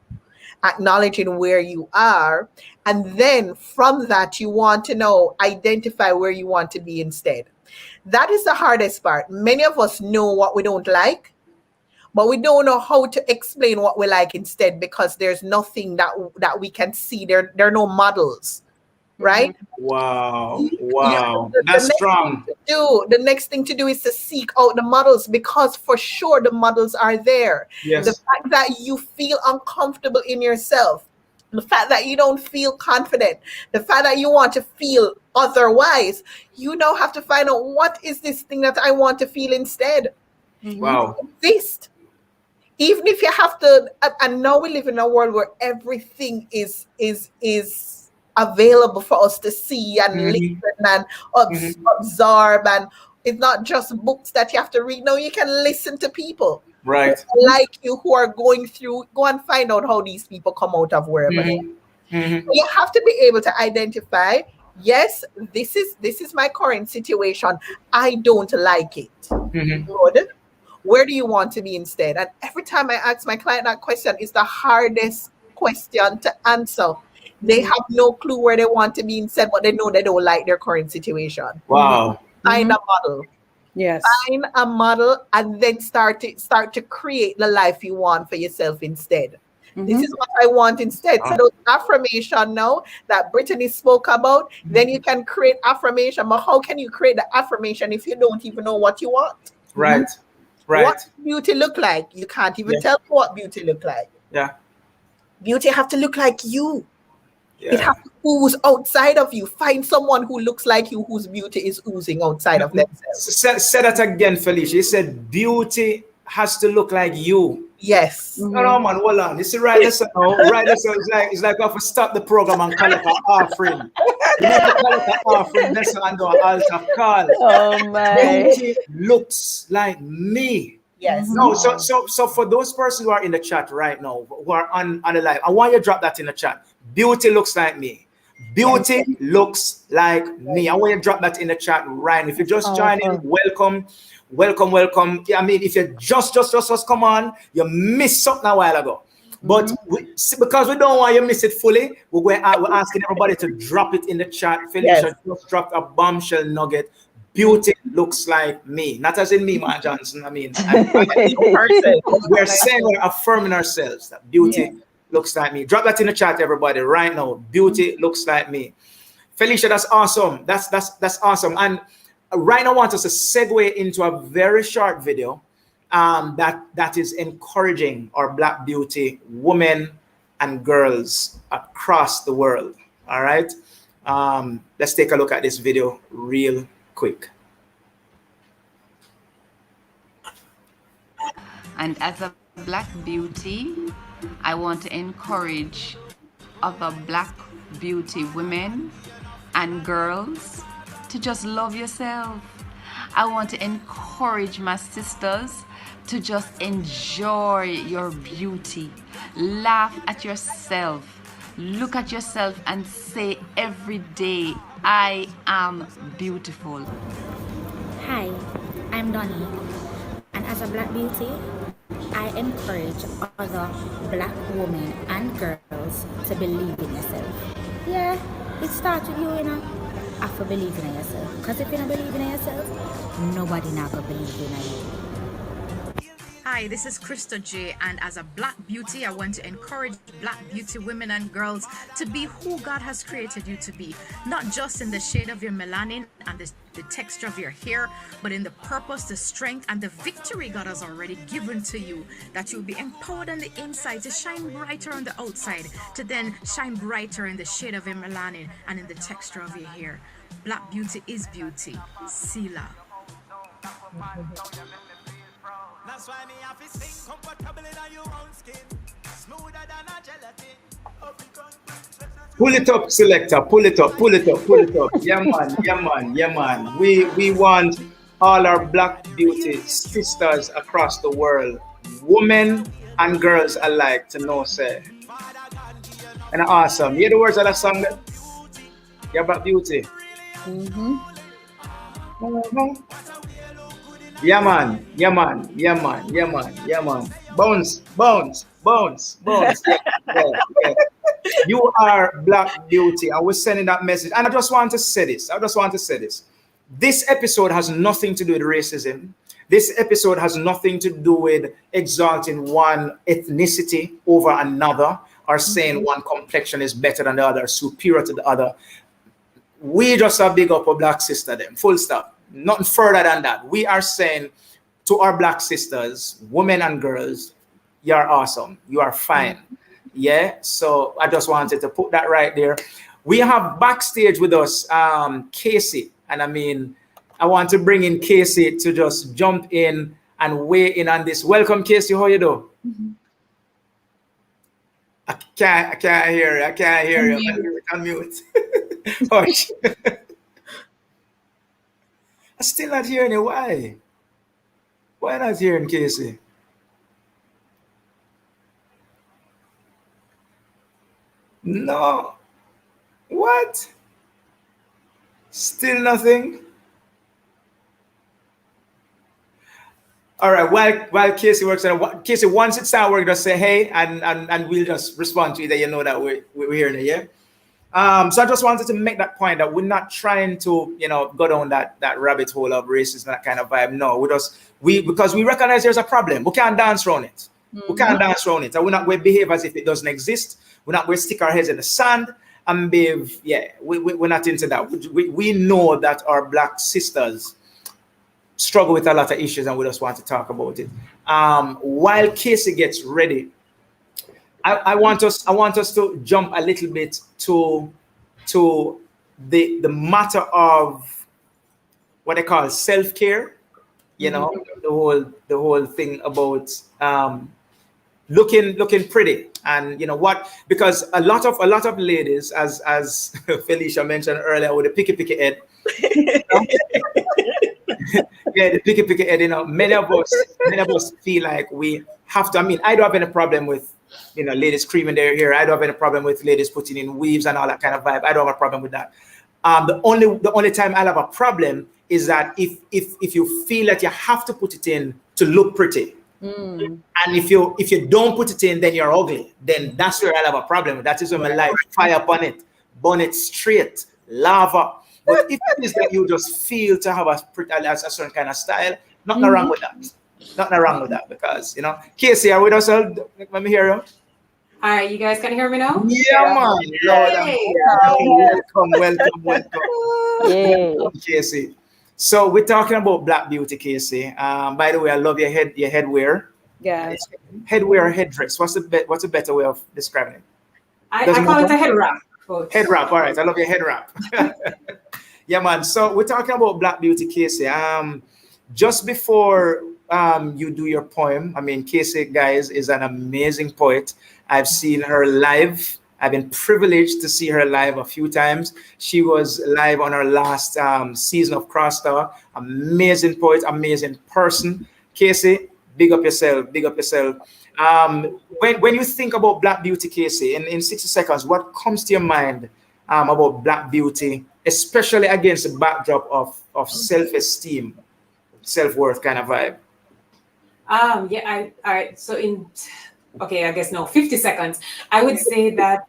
acknowledging where you are, and then from that you want to know, identify where you want to be instead. That is the hardest part. Many of us know what we don't like, but we don't know how to explain what we like instead, because there's nothing that we can see. There are no models, right? Wow, You, wow, the that's next thing strong. to do, the next thing to do is to seek out the models, because for sure the models are there. The Yes. fact that you feel uncomfortable in yourself, the fact that you don't feel confident, the fact that you want to feel otherwise, you now have to find out what is this thing that I want to feel instead. Wow. Exist. Even if you have to, and now we live in a world where everything is available for us to see and listen and absorb, and it's not just books that you have to read. No, you can listen to people Right. like you who are going through. Go and find out how these people come out of wherever they are. You have to be able to identify, yes, this is my current situation. I don't like it. Good. Where do you want to be instead? And every time I ask my client that question, it's the hardest question to answer. They have no clue where they want to be instead, but they know they don't like their current situation. Wow. Find a model. Yes. Find a model and then start to create the life you want for yourself instead. This is what I want instead. So those affirmation now that Brittany spoke about, then you can create affirmation. But how can you create the affirmation if you don't even know what you want? Right. Right. What beauty look like? You can't even tell me what beauty look like. Yeah. Beauty have to look like you. Yeah. It has to ooze outside of you. Find someone who looks like you, whose beauty is oozing outside of themselves. Say that again, Felicia. You said beauty has to look like you. Yes. No, man, hold on. You see, right lesson now. Right lesson is like we have to stop the program and collect an offering. You need to collect an offering lesson and do an altar call. Oh my. Beauty looks like me. Yes. No, so for those persons who are in the chat right now, who are on the live, I want you to drop that in the chat. Beauty looks like me. Beauty looks like me. I want you to drop that in the chat right now. If you just joined in, welcome. Welcome. I mean, if you just come on, you missed something a while ago. But because we don't want you to miss it fully, we're asking everybody to drop it in the chat. Felicia just dropped a bombshell nugget. Beauty looks like me. Not as in me, Marq Johnson. I mean, we're saying, we're affirming ourselves that beauty looks like me. Drop that in the chat, everybody, right now. Beauty looks like me. Felicia, that's awesome. That's awesome. And right now, I want us to segue into a very short video that is encouraging our Black beauty women and girls across the world. All right, let's take a look at this video real quick. And as a Black beauty, I want to encourage other Black beauty women and girls to just love yourself. I want to encourage my sisters to just enjoy your beauty. Laugh at yourself. Look at yourself and say every day, I am beautiful. Hi, I'm Donnie, and as a Black beauty, I encourage other Black women and girls to believe in yourself. Yeah, it starts with you, you know. I have to believe in yourself. Because if you don't believe in yourself, nobody now will believe in you. Hi, this is Krista J, and as a Black beauty, I want to encourage Black beauty women and girls to be who God has created you to be, not just in the shade of your melanin and the texture of your hair, but in the purpose, the strength, and the victory God has already given to you, that you'll be empowered on the inside to shine brighter on the outside, to then shine brighter in the shade of your melanin and in the texture of your hair. Black beauty is beauty. Sila. That's why me have to sing comfortable in your own skin, smoother than a gelatin. Pull it up, selector. Pull it up. Yeah, man. We want all our Black beauty sisters across the world, women and girls alike, to know, say. And awesome. Hear the words of that song? Yeah, Black beauty. Yeah, man. Bones. Yeah. You are Black beauty. I was sending that message. And I just want to say this. This episode has nothing to do with racism. This episode has nothing to do with exalting one ethnicity over another or saying one complexion is better than the other, superior to the other. We just are big up a Black sister them. Full stop. Nothing further than that. We are saying to our Black sisters, women and girls, you're awesome. You are fine. Yeah, so I just wanted to put that right there. We have backstage with us Casey, and I mean, I want to bring in Casey to just jump in and weigh in on this. Welcome, Casey. How you do? I can't hear you. I can't hear you. Unmute. Hush. I'm still not hearing you. Why? Why not hearing Casey? No. What? Still nothing? All right. While Casey works on it, Casey, once it starts working, just say hey, and we'll just respond to you that you know that we're hearing it. Yeah. So I just wanted to make that point that we're not trying to, go down that rabbit hole of racism, that kind of vibe. No, because we recognize there's a problem. We can't dance around it. We can't dance around it. And we're not going to behave as if it doesn't exist. We're not going to stick our heads in the sand and behave. Yeah, we're not into that. We know that our Black sisters struggle with a lot of issues, and we just want to talk about it. While Casey gets ready, I want us to jump a little bit to the matter of what they call self-care. The whole thing about looking pretty, and because a lot of ladies, as Felicia mentioned earlier, with the picky head. Yeah, the picky head. Many of us feel like we have to. I mean, I don't have any problem with ladies creaming their hair. I don't have any problem with ladies putting in weaves and all that kind of vibe. I don't have a problem with that. The only time I'll have a problem is that if you feel that you have to put it in to look pretty, and if you don't put it in, then you're ugly. Then that's where I'll have a problem. That is when my life fire upon it, burn it straight, lava. But if it is that you just feel to have a certain kind of style, nothing wrong with that. Nothing wrong with that, because Casey, are we us? Let me hear you. All right, you guys can hear me now? Yeah, man. Welcome. Yay. Casey. So we're talking about Black beauty, Casey. By the way, I love your headwear. Yeah. Headwear or headdress? What's a better way of describing it? I call it a head wrap. Head wrap. All right, I love your head wrap. Yeah, man. So we're talking about Black beauty, Casey. Just before you do your poem, I mean, Casey, guys, is an amazing poet. I've seen her live. I've been privileged to see her live a few times. She was live on her last season of CrossTalk. Amazing poet, amazing person. Casey, big up yourself, big up yourself. When you think about Black beauty, Casey, in 60 seconds, what comes to your mind about Black beauty, especially against the backdrop of self-esteem, self-worth kind of vibe? All right. So I guess no, 50 seconds. I would say that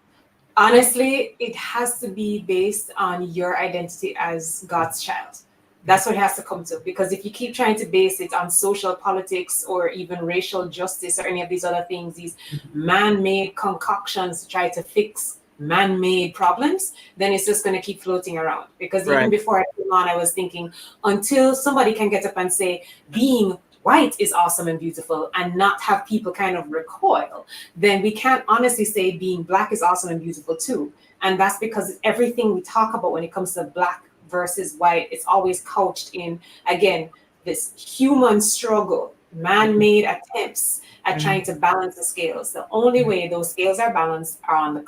honestly, it has to be based on your identity as God's child. That's what it has to come to. Because if you keep trying to base it on social politics or even racial justice or any of these other things, these man-made concoctions to try to fix man-made problems, then it's just going to keep floating around. Because even before I came on, I was thinking, until somebody can get up and say, being white is awesome and beautiful, and not have people kind of recoil, then we can't honestly say being Black is awesome and beautiful too. And that's because everything we talk about when it comes to Black versus white, it's always couched in, again, this human struggle, man-made attempts at trying to balance the scales. The only way those scales are balanced are on the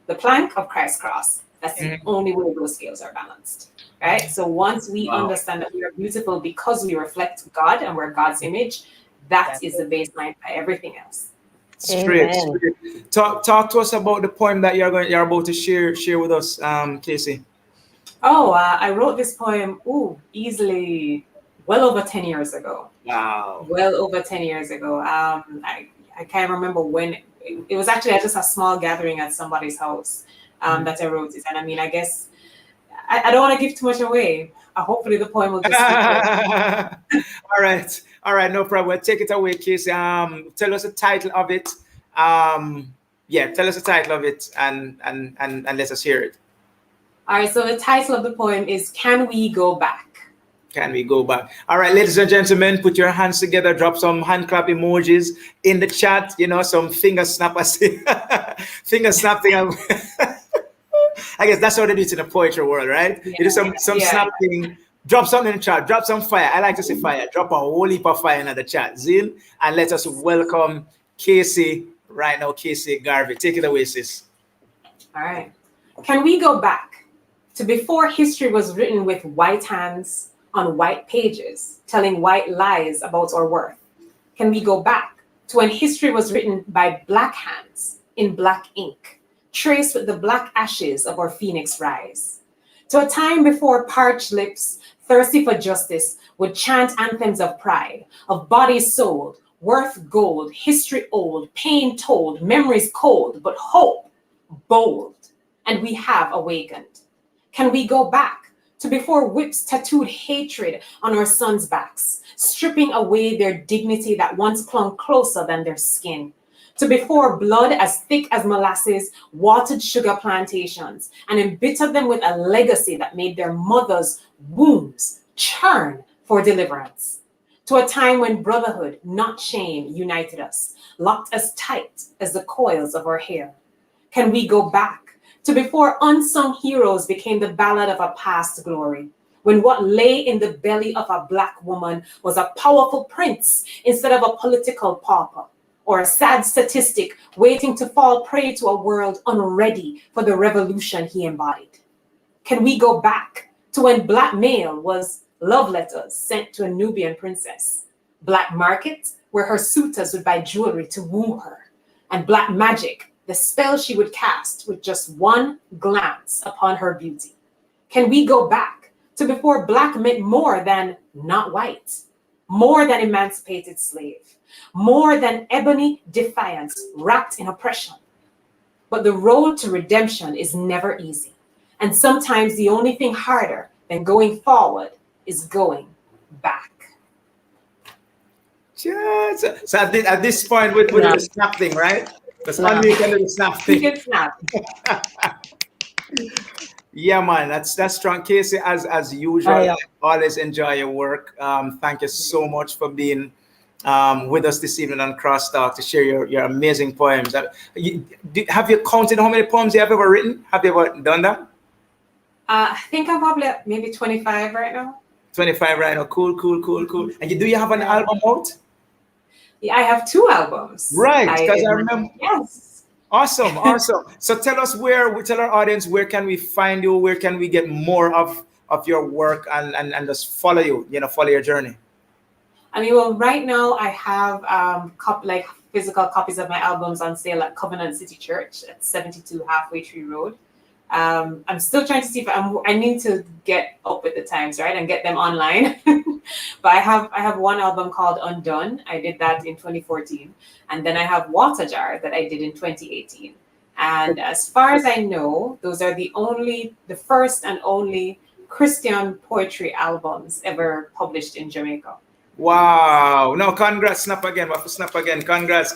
the plank of Christ's cross. That's the only way those scales are balanced. Right? So once we understand that we are beautiful because we reflect God and we're God's image, that is the baseline for everything else. Straight. Talk to us about the poem that you're about to share with us, Casey. Oh, I wrote this poem, easily well over 10 years ago. Wow. Well over 10 years ago. I can't remember when. It was actually just a small gathering at somebody's house that I wrote it. And I mean, I guess I don't want to give too much away. Hopefully the poem will just speak. All right, no problem. Take it away, Casey. Tell us the title of it. Tell us the title of it and let us hear it. All right, so the title of the poem is Can We Go Back? Can we go back? All right, ladies and gentlemen, put your hands together, drop some hand clap emojis in the chat, some finger snappers. Finger snapping. I guess that's how they do it in the poetry world, right? You do some snapping, drop something in the chat, drop some fire. I like to say fire. Drop a whole heap of fire in the chat, Zin, and let us welcome Casey right now. Casey Garvey, take it away, sis. All right. Can we go back to before history was written with white hands on white pages, telling white lies about our worth? Can we go back to when history was written by black hands in black ink, traced with the black ashes of our phoenix rise? To a time before parched lips, thirsty for justice, would chant anthems of pride, of bodies sold, worth gold, history old, pain told, memories cold, but hope bold, and we have awakened. Can we go back to before whips tattooed hatred on our sons' backs, stripping away their dignity that once clung closer than their skin? To before blood as thick as molasses watered sugar plantations and embittered them with a legacy that made their mothers' wombs churn for deliverance. To a time when brotherhood, not shame, united us, locked as tight as the coils of our hair. Can we go back to before unsung heroes became the ballad of a past glory, when what lay in the belly of a black woman was a powerful prince instead of a political pauper, or a sad statistic waiting to fall prey to a world unready for the revolution he embodied? Can we go back to when black mail was love letters sent to a Nubian princess, black market where her suitors would buy jewelry to woo her, and black magic, the spell she would cast with just one glance upon her beauty? Can we go back to before black meant more than not white, more than emancipated slave, more than ebony defiance wrapped in oppression? But the road to redemption is never easy. And sometimes the only thing harder than going forward is going back. Yes. So at this point, we're doing the snap thing, right? Because only you can do the snap thing. You can snap. Yeah, man, that's strong. Casey, as usual, always enjoy your work. Thank you so much for being with us this evening on CrossTalk to share your amazing poems. Have you counted how many poems you have ever written? Have you ever done that? I think I'm probably at maybe 25 right now. 25 right now. Cool. And do you have an album out? Yeah, I have 2 albums. Right, because I remember. Yes. Awesome. So tell our audience, where can we find you? Where can we get more of your work and just follow you, follow your journey? I mean, well, right now I have physical copies of my albums on sale at Covenant City Church at 72 Halfway Tree Road. I'm still trying to see if I need to get up with the times, right, and get them online. But I have one album called Undone. I did that in 2014, and then I have Water Jar that I did in 2018. And as far as I know, those are the first and only Christian poetry albums ever published in Jamaica. Wow! No, congrats! Snap again! Congrats!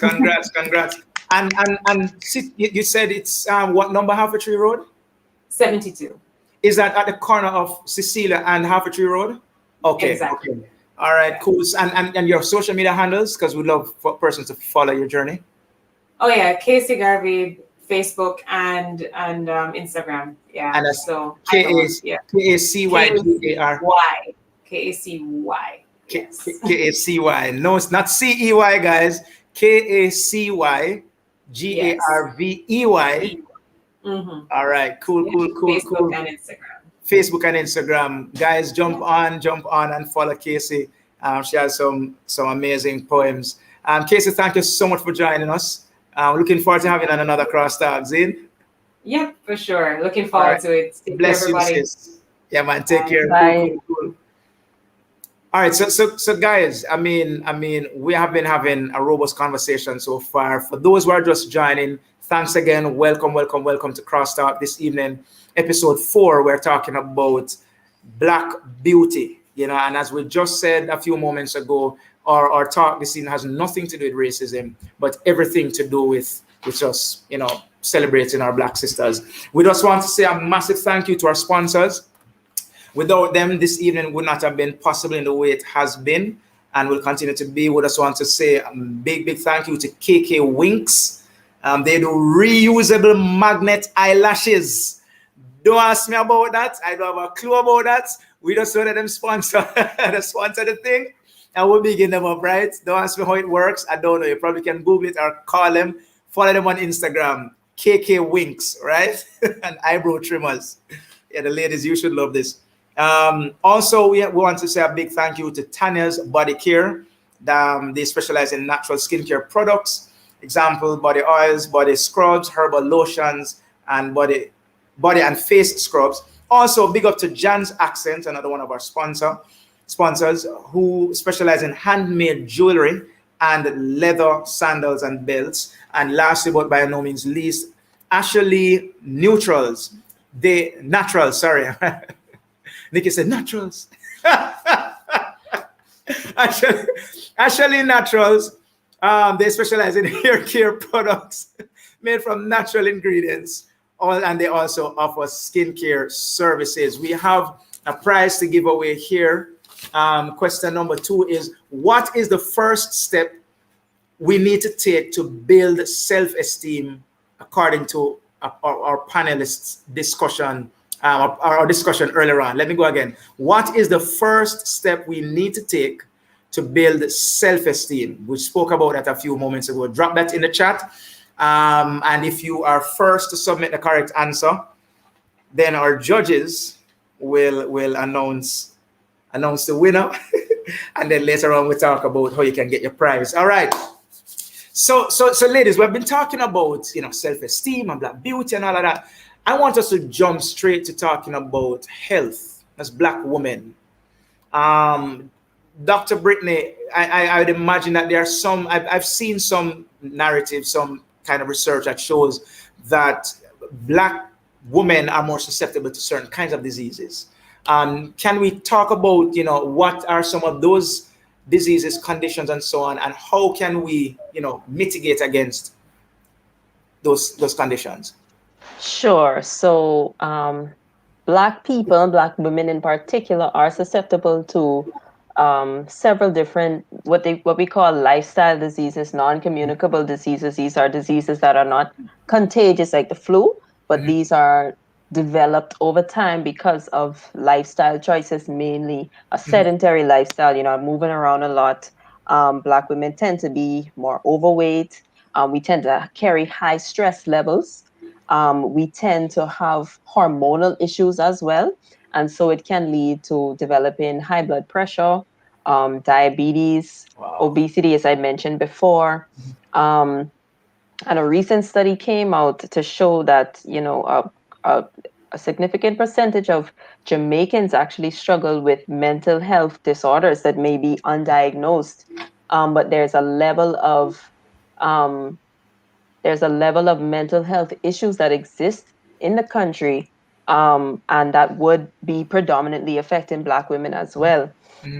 And you said it's what number? Halfway Tree Road? 72. Is that at the corner of Cecilia and Halfway Tree Road? Okay. Exactly. Okay. All right, cool. And your social media handles, because we'd love for persons to follow your journey. Oh yeah, Casey Garvey, Facebook and Instagram. Yeah. And that's so KACYGAR. KACY. Yes. KACY. No, it's not CEY, guys. KACYGARVEY. Mm-hmm. All right, cool. Facebook and Instagram. Facebook and Instagram, guys, jump on and follow Casey. She has some amazing poems. Casey, thank you so much for joining us. Looking forward to having another CrossTalk, Zin. Yep, for sure. Looking forward to it. Bless you, sis. Yeah, man. Take care. Bye. Cool. All right, so guys, I mean, we have been having a robust conversation so far. For those who are just joining, thanks again. Welcome to CrossTalk this evening. Episode 4, we're talking about Black beauty, and as we just said a few moments ago, our talk this evening has nothing to do with racism, but everything to do with us, celebrating our Black sisters. We just want to say a massive thank you to our sponsors. Without them, this evening would not have been possible in the way it has been and will continue to be. We just want to say a big thank you to KK Winks. They do reusable magnet eyelashes. Don't ask me about that. I don't have a clue about that. We just wanted them sponsor the thing, and we'll begin them up, right? Don't ask me how it works. I don't know. You probably can Google it or call them. Follow them on Instagram. KK Winks, right? And eyebrow trimmers. Yeah, the ladies, you should love this. Also, we want to say a big thank you to Tanya's Body Care. They specialize in natural skincare products. Example, body oils, body scrubs, herbal lotions, and body and face scrubs. Also, big up to Jan's Accent, another one of our sponsors, who specialize in handmade jewelry and leather sandals and belts. And lastly, but by no means least, Ashley Naturals. Nikki said naturals. Ashley Naturals. They specialize in hair care products made from natural ingredients. And they also offer skincare services. We have a prize to give away here. Question number 2 is, what is the first step we need to take to build self-esteem according to our panelists' discussion, our discussion earlier on? Let me go again. What is the first step we need to take to build self-esteem? We spoke about that a few moments ago. Drop that in the chat. And if you are first to submit the correct answer, then our judges will announce the winner. And then later on, we'll talk about how you can get your prize. All right. So ladies, we've been talking about, self-esteem and Black beauty and all of that. I want us to jump straight to talking about health as Black women. Dr. Brittany, I would imagine that there are some, I've seen some narratives, some kind of research that shows that Black women are more susceptible to certain kinds of diseases. Can we talk about, what are some of those diseases, conditions, and so on, and how can we, mitigate against those conditions? Sure. So Black people and Black women in particular are susceptible to several different what we call lifestyle diseases, non-communicable diseases. These are diseases that are not contagious like the flu, but these are developed over time because of lifestyle choices, mainly a sedentary lifestyle, moving around a lot. Black women tend to be more overweight. We tend to carry high stress levels. We tend to have hormonal issues as well. And so it can lead to developing high blood pressure, diabetes, obesity, as I mentioned before. And a recent study came out to show that, a significant percentage of Jamaicans actually struggle with mental health disorders that may be undiagnosed. But there's a level of mental health issues that exist in the country, and that would be predominantly affecting Black women as well.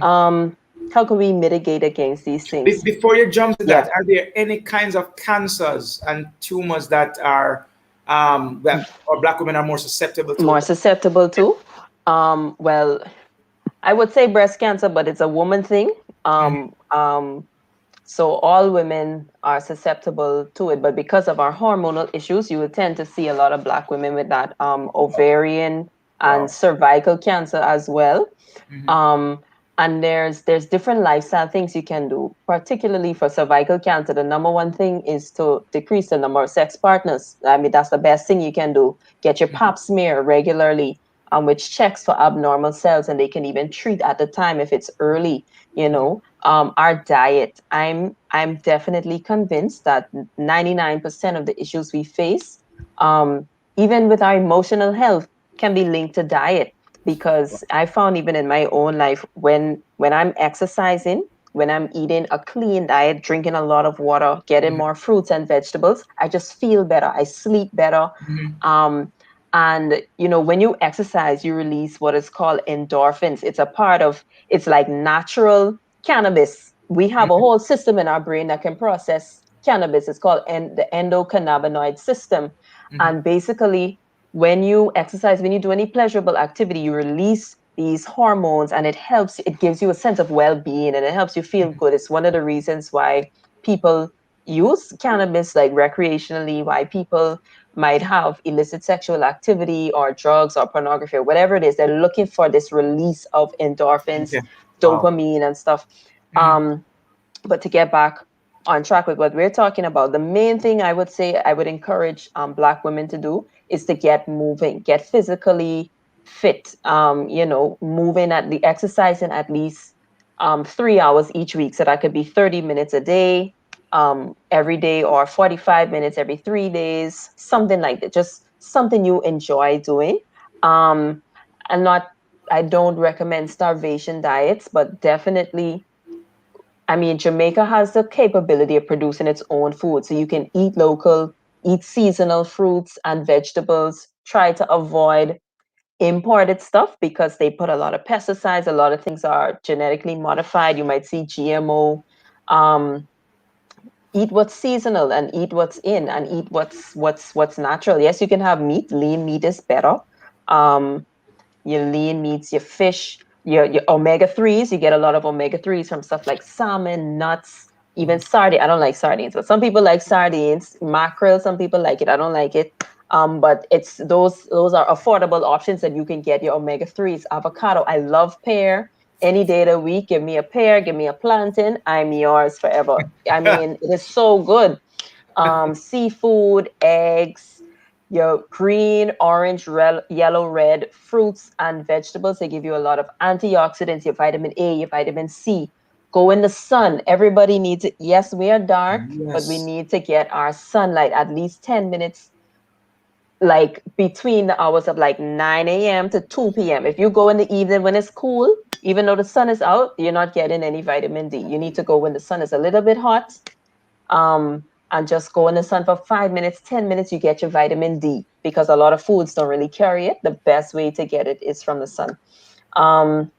How can we mitigate against these things? Before you jump to that, are there any kinds of cancers and tumors that are that or Black women are more susceptible to? More susceptible to? Well, I would say breast cancer, but it's a woman thing. So all women are susceptible to it, but because of our hormonal issues, you would tend to see a lot of Black women with that ovarian and cervical cancer as well. And there's different lifestyle things you can do, particularly for cervical cancer. The number one thing is to decrease the number of sex partners. I mean, that's the best thing you can do. Get your pap smear regularly, which checks for abnormal cells, and they can even treat at the time if it's early. Our diet. I'm definitely convinced that 99% of the issues we face, even with our emotional health, can be linked to diet. Because I found even in my own life, when I'm exercising, when I'm eating a clean diet, drinking a lot of water, getting more fruits and vegetables, I just feel better. I sleep better. And, when you exercise, you release what is called endorphins. It's like natural cannabis. We have a whole system in our brain that can process cannabis. It's called the endocannabinoid system. And basically, when you exercise, when you do any pleasurable activity, you release these hormones, and it gives you a sense of well-being, and it helps you feel good. It's one of the reasons why people use cannabis like recreationally, why people might have illicit sexual activity or drugs or pornography or whatever it is. They're looking for this release of endorphins, Okay. Wow. dopamine and stuff. But to get back on track with what we're talking about, the main thing I would say I would encourage Black women to do is to get moving, get physically fit, moving at the exercising at least 3 hours each week. So that could be 30 minutes a day, every day, or 45 minutes every 3 days, something like that. Just something you enjoy doing. Um, and not, I don't recommend starvation diets, but definitely, I mean, Jamaica has the capability of producing its own food. So you can eat local, eat seasonal fruits and vegetables, try to avoid imported stuff because they put a lot of pesticides. A lot of things are genetically modified. You might see GMO. Um, Eat what's seasonal and eat what's in and eat what's natural. Yes, you can have meat. Lean meat is better. Um, your lean meats, your fish, your omega 3s. You get a lot of omega 3s from stuff like salmon, nuts, even sardine. I don't like sardines, but some people like sardines. Mackerel, some people like it. I don't like it. But it's those are affordable options that you can get your omega 3s. Avocado. I love pear. Any day of the week, give me a pear, give me a plantain. I'm yours forever. I mean, it is so good. Seafood, eggs, your green, orange, yellow, red fruits and vegetables. They give you a lot of antioxidants, your vitamin A, your vitamin C. Go in the sun. Everybody needs it. Yes, we are dark, but we Yes. need to get our sunlight at least 10 minutes, like between the hours of like 9 a.m. to 2 p.m. If you go in the evening when it's cool, even though the sun is out, you're not getting any vitamin D. You need to go when the sun is a little bit hot, and just go in the sun for 5 minutes, 10 minutes, you get your vitamin D, because a lot of foods don't really carry it. The best way to get it is from the sun. Um,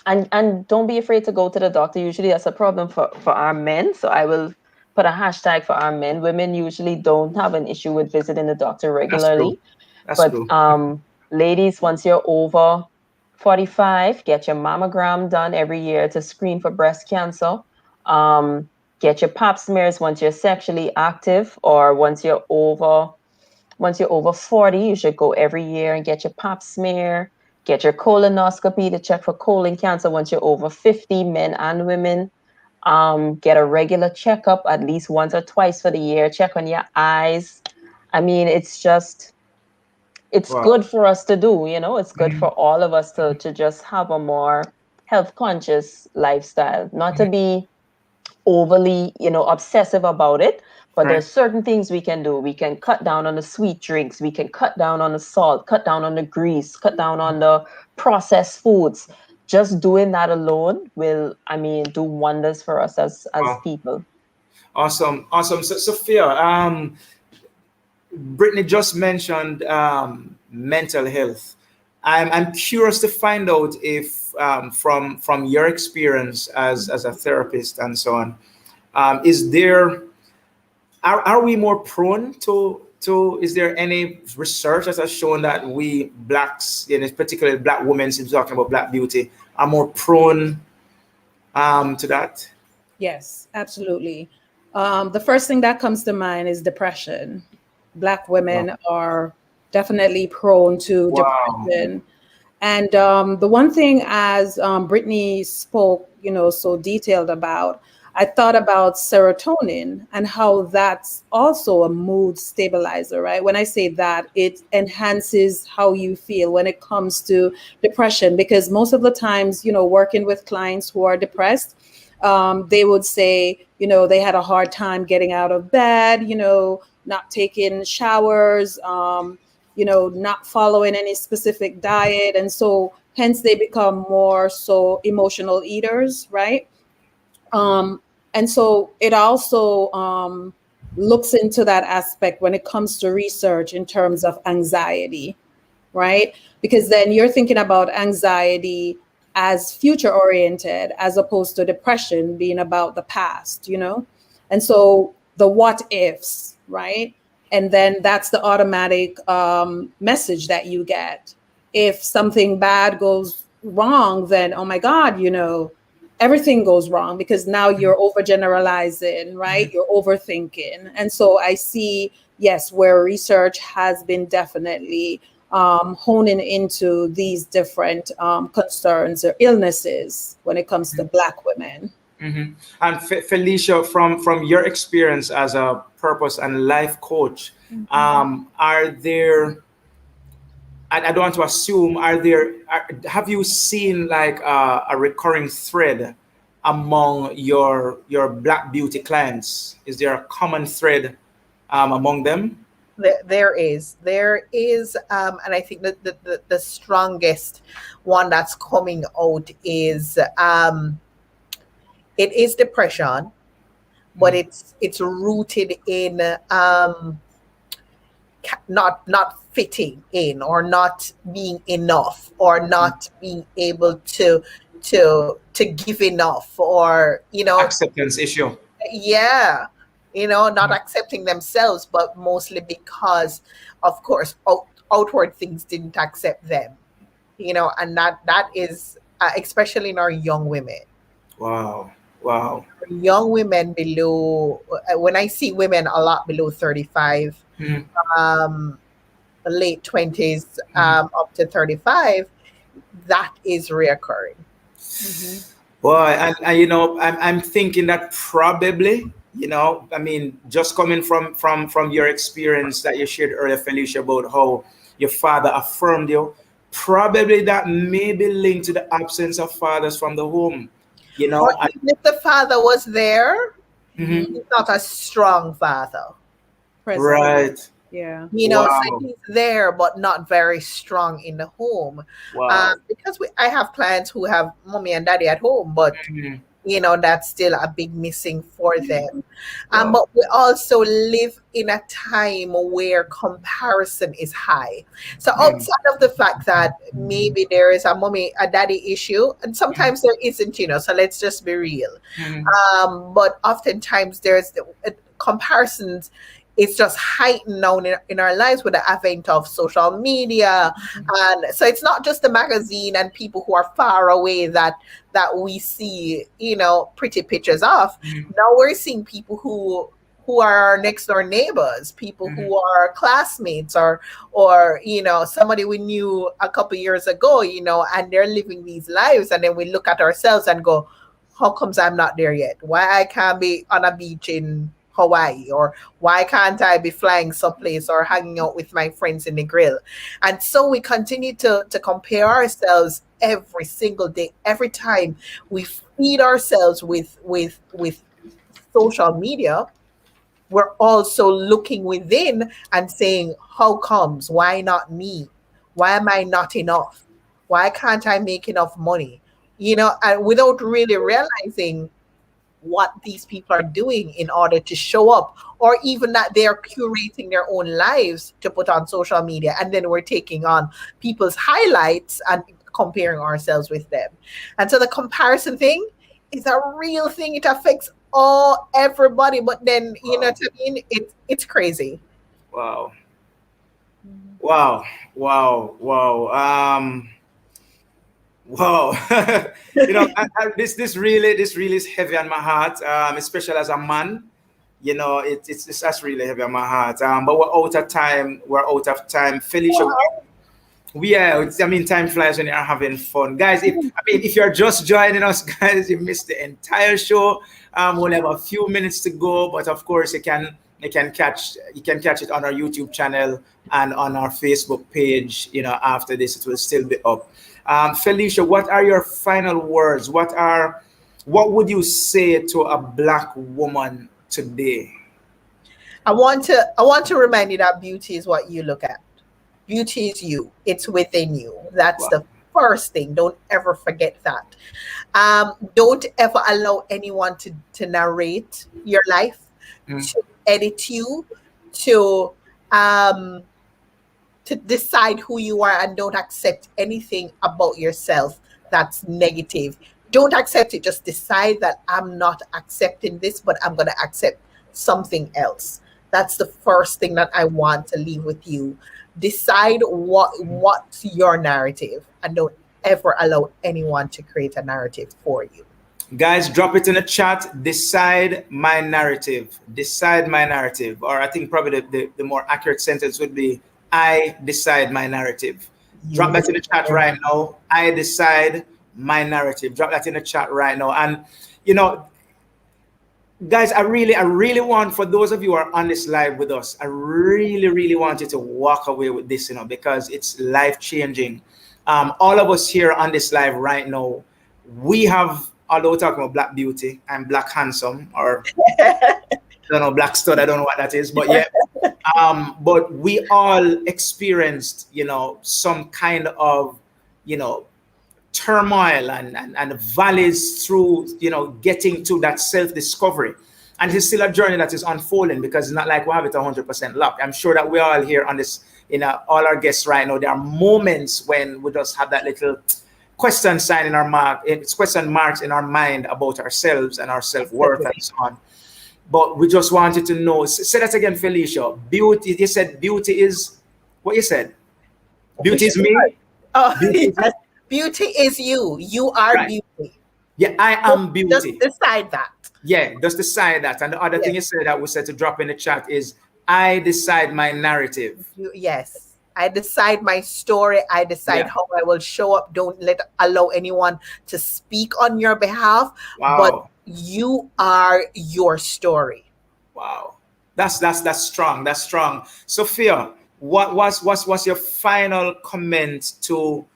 and don't be afraid to go to the doctor. Usually that's a problem for our men. So I will put a hashtag for our men. Women usually don't have an issue with visiting the doctor That's true. regularly. That's But true. ladies, once you're over 45, get your mammogram done every year to screen for breast cancer. Um, get your pap smears once you're sexually active, or once you're over 40, you should go every year and get your pap smear, get your colonoscopy to check for colon cancer once you're over 50, men and women. Get a regular checkup at least once or twice for the year. Check on your eyes. I mean, it's Wow. good for us to do, it's good for all of us to just have a more health conscious lifestyle, not to be overly, obsessive about it. But Right. there's certain things we can do. We can cut down on the sweet drinks. We can cut down on the salt, cut down on the grease, cut down on the processed foods. Just doing that alone will, I mean, do wonders for us as Wow. people. Awesome. Awesome. So, Sophia, Brittany just mentioned mental health. I'm curious to find out if, from your experience as a therapist and so on, is there are we more prone to, is there any research that has shown that we blacks, particularly black women, since we're talking about black beauty, are more prone to that? Yes, absolutely. The first thing that comes to mind is depression. Black Wow. women are definitely prone to Wow. depression. And the one thing, as Brittany spoke, so detailed about, I thought about serotonin and how that's also a mood stabilizer, right? When I say that, it enhances how you feel when it comes to depression, because most of the times, working with clients who are depressed, they would say, they had a hard time getting out of bed, not taking showers, not following any specific diet. And so hence they become more so emotional eaters, right? Um, and so it also looks into that aspect when it comes to research in terms of anxiety, right? Because then you're thinking about anxiety as future oriented as opposed to depression being about the past, And so the what ifs, right? And then that's the automatic message that you get. If something bad goes wrong, then oh my God, everything goes wrong because now you're overgeneralizing, right? You're overthinking. And so I see, yes, where research has been definitely honing into these different concerns or illnesses when it comes to Black women. Mhm. And Felicia, from your experience as a purpose and life coach, are there? I don't want to assume. Have you seen like a recurring thread among your Black beauty clients? Is there a common thread among them? There is, and I think that the strongest one that's coming out is it is depression, but it's rooted in not fitting in, or not being enough, or not being able to give enough, or Acceptance issue. yeah, not accepting themselves, but mostly because, of course, outward things didn't accept them, and that is especially in our young women. Wow. Wow. Young women below, when I see women a lot below 35, Mhm. um late 20s, Mhm. up to 35, that is reoccurring. Boy, and I'm thinking that probably, I mean, just coming from your experience that you shared earlier, Felicia, about how your father affirmed you, probably that may be linked to the absence of fathers from the home, Or and even if the father was there, mhm. he's not a strong father. Present. Right. Yeah. So Wow. he's there, but not very strong in the home. Wow. Because I have clients who have mommy and daddy at home, but Mhm. that's still a big missing for them. Wow. But we also live in a time where comparison is high. So Mhm. outside of the fact that maybe there is a mommy, a daddy issue, and sometimes there isn't, so let's just be real. Mhm. But oftentimes there's comparisons. It's just heightened now in our lives with the advent of social media, and so it's not just the magazine and people who are far away that we see, pretty pictures of. Mhm. Now we're seeing people who are our next door neighbors, people Mhm. who are classmates, or somebody we knew a couple years ago, and they're living these lives, and then we look at ourselves and go, how comes I'm not there yet? Why I can't be on a beach in Hawaii, or why can't I be flying someplace or hanging out with my friends in the grill? And so we continue to compare ourselves every single day, every time we feed ourselves with social media. We're also looking within and saying, how comes? Why not me? Why am I not enough? Why can't I make enough money? And without really realizing what these people are doing in order to show up, or even that they are curating their own lives to put on social media, and then we're taking on people's highlights and comparing ourselves with them. And so the comparison thing is a real thing. It affects everybody, but then Wow. what I mean, it's crazy. Wow. Wow. Wow. Wow. Wow. This really is heavy on my heart, especially as a man. It's that's really heavy on my heart. But we're out of time. We're out of time. Felicia, we are. I mean, time flies when you're having fun, guys. If you're just joining us, guys, you missed the entire show. We'll have a few minutes to go, but of course, you can catch it on our YouTube channel and on our Facebook page. After this, it will still be up. Felicia, what are your final words? What would you say to a Black woman today? I want to remind you that beauty is what you look at. Beauty is you. It's within you. That's Wow. the first thing. Don't ever forget that. Don't ever allow anyone to narrate your life, Mm, to edit you, to um, to decide who you are, and don't accept anything about yourself that's negative. Don't accept it. Just decide that I'm not accepting this, but I'm going to accept something else. That's the first thing that I want to leave with you. Decide what's your narrative, and don't ever allow anyone to create a narrative for you. Guys, drop it in the chat. Decide my narrative. Decide my narrative. Or I think probably the more accurate sentence would be I decide my narrative. Drop You that in the chat right now. I decide my narrative. Drop that in the chat right now. And you know, guys, I really want, for those of you who are on this live with us, I really want you to walk away with this, because it's life changing. All of us here on this live right now, we have, although we're talking about black beauty and black handsome, or I don't know, black stud, I don't know what that is, but yeah. But we all experienced, some kind of, you know, turmoil and valleys through, getting to that self-discovery. And it's still a journey that is unfolding, because it's not like we have it 100% luck. I'm sure that we're all here on this, all our guests right now, there are moments when we just have that little question sign in our mark, it's question marks in our mind about ourselves and our self-worth and so on. But we just wanted to know, say that again, Felicia. Beauty, you said beauty is what you said? Beauty is me? Oh, Beauty is yes. Beauty is you. You are right. beauty. Yeah, I am beauty. Just decide that. Yeah, just decide that. And the other thing you said that we said to drop in the chat is I decide my narrative. Yes. I decide my story. I decide how I will show up. Don't allow anyone to speak on your behalf. Wow. But you are your story. Wow. That's strong. That's strong. Sophia, what's your final comment to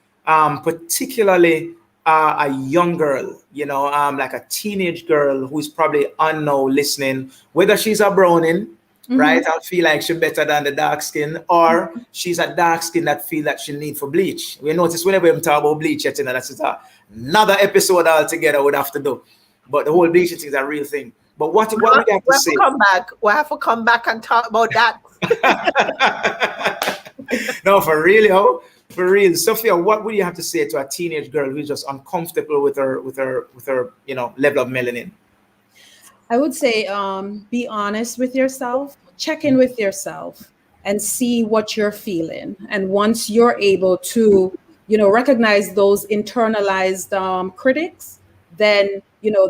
particularly a young girl, like a teenage girl who's probably on now listening, whether she's a browning, right? I feel like she's better than the dark skin, or she's a dark skin that feel that she need for bleach. We notice whenever we talk about bleach, that's another episode altogether we'd have to do. But the whole bleaching thing is a real thing. But what we have to say? We have to come back and talk about that. No, for real, for real. Sophia, what would you have to say to a teenage girl who's just uncomfortable with her level of melanin? I would say be honest with yourself, check in with yourself and see what you're feeling. And once you're able to, recognize those internalized critics, then,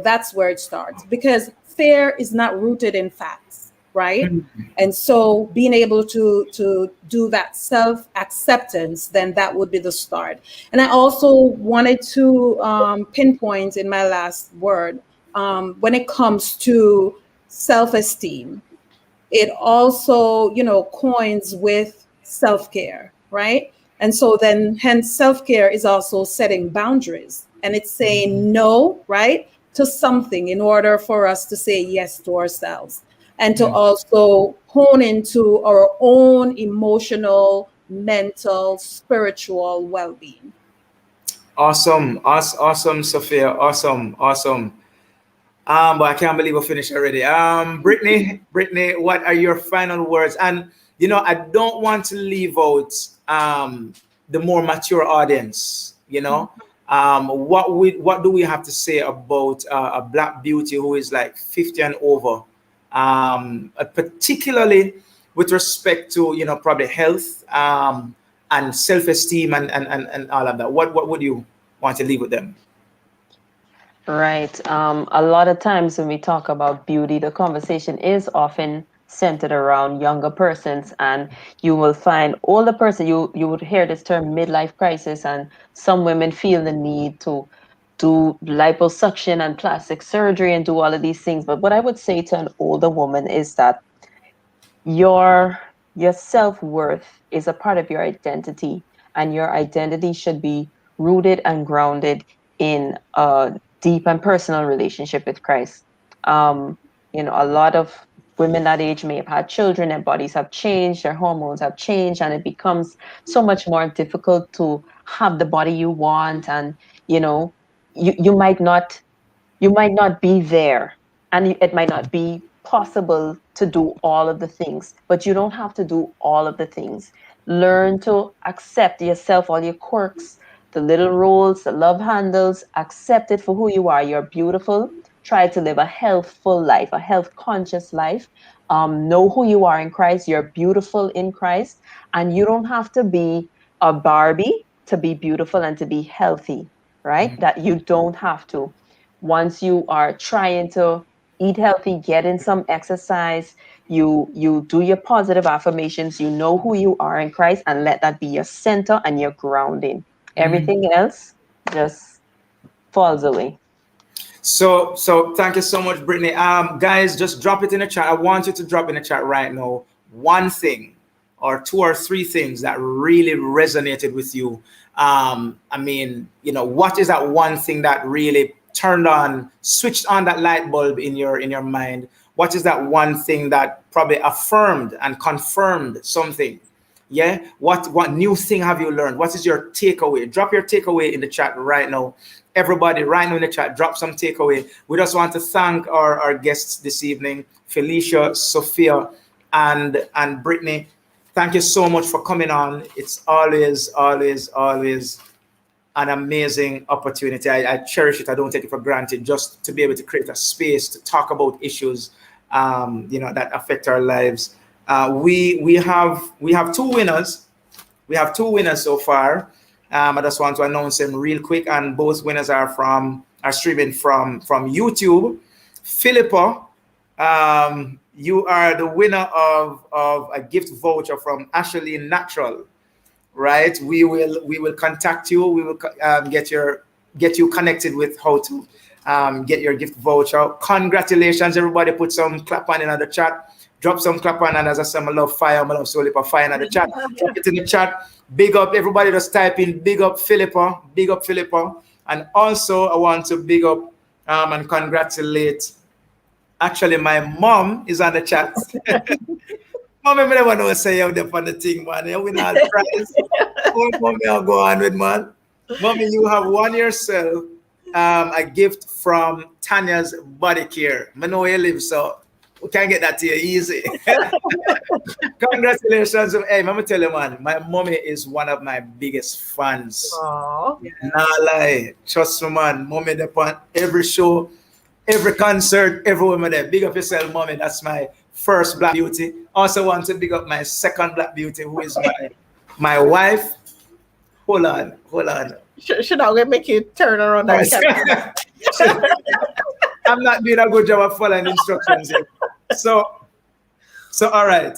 that's where it starts. Because fear is not rooted in facts, right? And so being able to do that self-acceptance, then that would be the start. And I also wanted to pinpoint in my last word, when it comes to self-esteem, it also, coins with self-care, right? And so then hence self-care is also setting boundaries, and it's saying no, right, to something in order for us to say yes to ourselves, and to also hone into our own emotional, mental, spiritual well-being. Awesome, Sophia. Awesome. But I can't believe we finished already. Brittany, what are your final words? And I don't want to leave out the more mature audience. What do we have to say about a black beauty who is like 50 and over, particularly with respect to probably health and self-esteem and all of that? What would you want to leave with them? Right. A lot of times when we talk about beauty, the conversation is often centered around younger persons, and you will find older person, you would hear this term midlife crisis, and some women feel the need to do liposuction and plastic surgery and do all of these things. But what I would say to an older woman is that your self-worth is a part of your identity, and your identity should be rooted and grounded in a deep and personal relationship with Christ. A lot of women that age may have had children, their bodies have changed, their hormones have changed, and it becomes so much more difficult to have the body you want. And you might not be there, and it might not be possible to do all of the things, but you don't have to do all of the things. Learn to accept yourself, all your quirks, the little roles, the love handles. Accept it for who you are. You're beautiful. Try to live a healthful life, a health conscious life. Know who you are in Christ. You're beautiful in Christ, and you don't have to be a Barbie. to be beautiful and to be healthy, right? That you don't have to. Once you are trying to eat healthy, get in some exercise, you do your positive affirmations, you know who you are in Christ, and let that be your center and your grounding. Everything else just falls away. So thank you so much, Brittany. Guys, just drop it in the chat. I want you to drop in the chat right now one thing or two or three things that really resonated with you. I mean, you know, what is that one thing that really turned on, switched on that light bulb in your mind? What is that one thing that probably affirmed and confirmed something? Yeah, what new thing have you learned? What is your takeaway? Drop your takeaway in the chat right now. Everybody right now in the chat, drop some takeaway. We just want to thank our guests this evening, Felicia, Sophia, and Brittany. Thank you so much for coming on. It's always an amazing opportunity. I cherish it. I don't take it for granted, just to be able to create a space to talk about issues you know, that affect our lives. We have two winners. We have two winners so far. I just want to announce them real quick, and both winners are streaming from YouTube. Philippa, you are the winner of a gift voucher from Ashley Natural. Right? We will contact you. We will get you connected with how to get your gift voucher. Congratulations, everybody! Put some clap on in the chat. Drop some clap on, and as I said, I love fire. I love Soul fire in the chat. Drop it in the chat. Big up everybody! Just type in big up Philippa. Big up Philippa. And also, I want to big up and congratulate. Actually, my mom is on the chat. Mommy, I never know say you there for the thing, man. You win all the prize. Mommy, I'll go on with, man. Mommy, you have won yourself a gift from Tanya's Body Care. I know where you live, so we can get that to you easy. Congratulations. Hey, let me tell you, man, my mommy is one of my biggest fans. Aww. Nah lie. Trust me, man. Mommy there on every show, every concert, every woman there. Big up yourself, mommy. That's my first Black Beauty. Also want to big up my second Black Beauty, who is my wife. Hold on. Should I make you turn around that camera? I'm not doing a good job of following instructions here. So all right.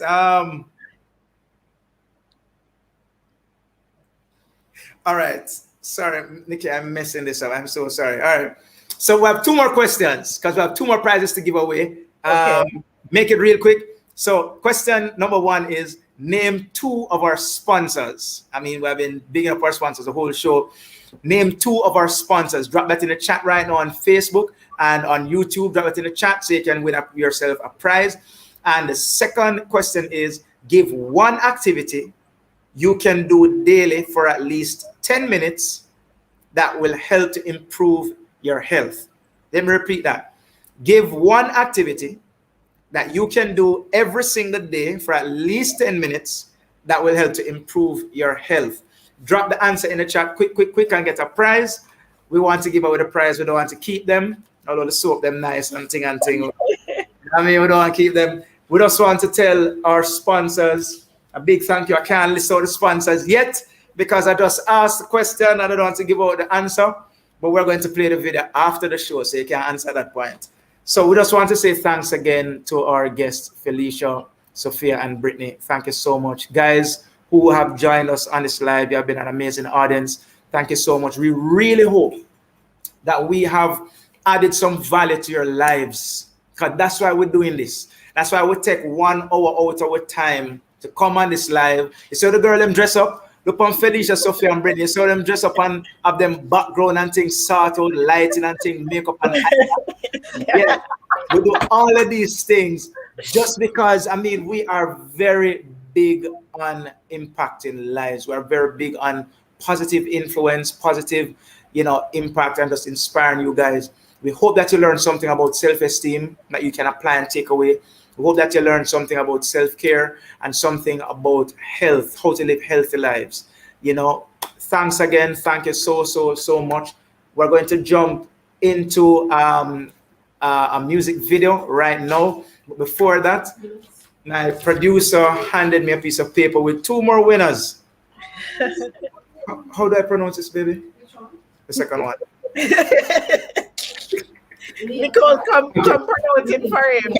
All right. Sorry, Nikki, I'm messing this up. I'm so sorry. All right. So we have two more questions because we have two more prizes to give away. Okay. Make it real quick. So question number one is name two of our sponsors. I mean, we have been bigging up our sponsors the whole show. Name two of our sponsors. Drop that in the chat right now on Facebook and on YouTube. Drop it in the chat so you can win up yourself a prize. And the second question is give one activity you can do daily for at least 10 minutes that will help to improve your health. Let me repeat that. Give one activity that you can do every single day for at least 10 minutes that will help to improve your health. Drop the answer in the chat quick and get a prize. We want to give away the prize. We don't want to keep them, although the soap them nice and thing. I mean, we don't want to keep them. We just want to tell our sponsors a big thank you. I can't list all the sponsors yet because I just asked the question and I don't want to give out the answer, but we're going to play the video after the show so you can answer that point. So we just want to say thanks again to our guests, Felicia, Sophia, and Brittany. Thank you so much. Guys who have joined us on this live, you have been an amazing audience. Thank you so much. We really hope that we have added some value to your lives because that's why we're doing this. That's why we take 1 hour out of our time to come on this live. You saw the girl them dress up. Look on Felicia, Sophia, and Brittany. You saw them dress up and have them background and things, sort out lighting and things, makeup and yeah, we do all of these things just because, I mean, we are very big on impacting lives. We're very big on positive influence, positive, impact, and just inspiring you guys. We hope that you learned something about self-esteem that you can apply and take away. We hope that you learned something about self-care and something about health, how to live healthy lives. Thanks again. Thank you so much. We're going to jump into a music video right now. Before that, my producer handed me a piece of paper with two more winners. How do I pronounce this, baby? The second one. Nicole, come pronounce it for him.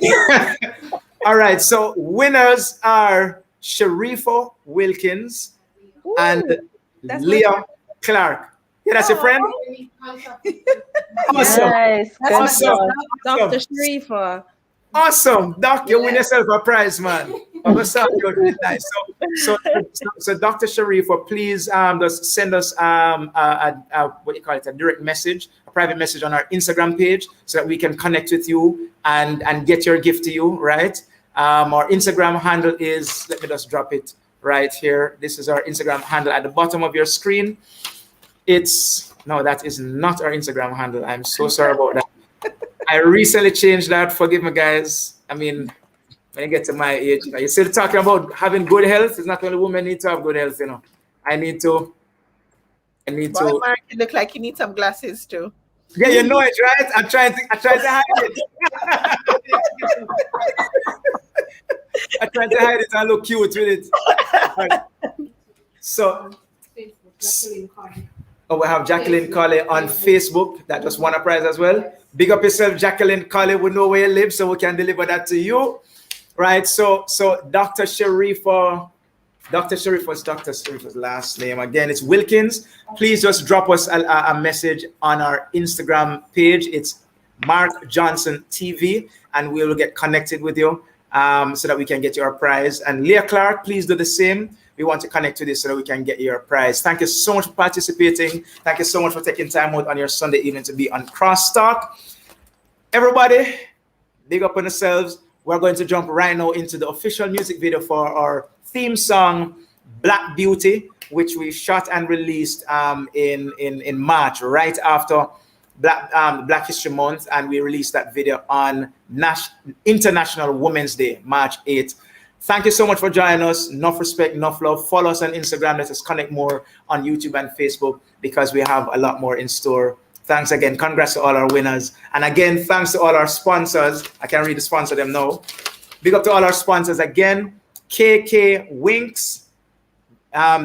All right, so winners are Sharifa Wilkins and Leah Clark. Yeah, that's your friend? Awesome. Nice. Good Awesome. job. Dr. Sharifa. Awesome. Doc, you win yourself a prize, man. I'm gonna start you out really nice. So Dr. Sharifa, please just send us what you call it, a direct message, a private message on our Instagram page so that we can connect with you and get your gift to you, right? Our Instagram handle is, let me just drop it right here. This is our Instagram handle at the bottom of your screen. No, that is not our Instagram handle. I'm so sorry about that. I recently changed that. Forgive me, guys. I mean, when you get to my age, you're still talking about having good health. It's not only women need to have good health, I need to. Mark, you look like you need some glasses too. Yeah, you know it, right? I tried to hide it. I tried to hide it and look cute with it. Right. So, we have Jacqueline Colley on Facebook that just won a prize as well. Big up yourself, Jacqueline Colley. We know where you live, so we can deliver that to you. Right, so Dr. Sharifa, what's Dr. Sharifa's last name? Again, it's Wilkins. Please just drop us a message on our Instagram page. It's Marq Johnson TV, and we will get connected with you so that we can get your prize. And Leah Clark, please do the same. We want to connect to this so that we can get your prize. Thank you so much for participating. Thank you so much for taking time out on your Sunday evening to be on CrossTalk. Everybody, big up on yourselves. We're going to jump right now into the official music video for our theme song, Black Beauty, which we shot and released in March, right after Black History Month, and we released that video on International Women's Day, March 8th. Thank you so much for joining us. Enough respect, enough love. Follow us on Instagram. Let us connect more on YouTube and Facebook because we have a lot more in store. Thanks again. Congrats to all our winners. And again, thanks to all our sponsors. I can read the sponsor them now. Big up to all our sponsors again. KK Winks.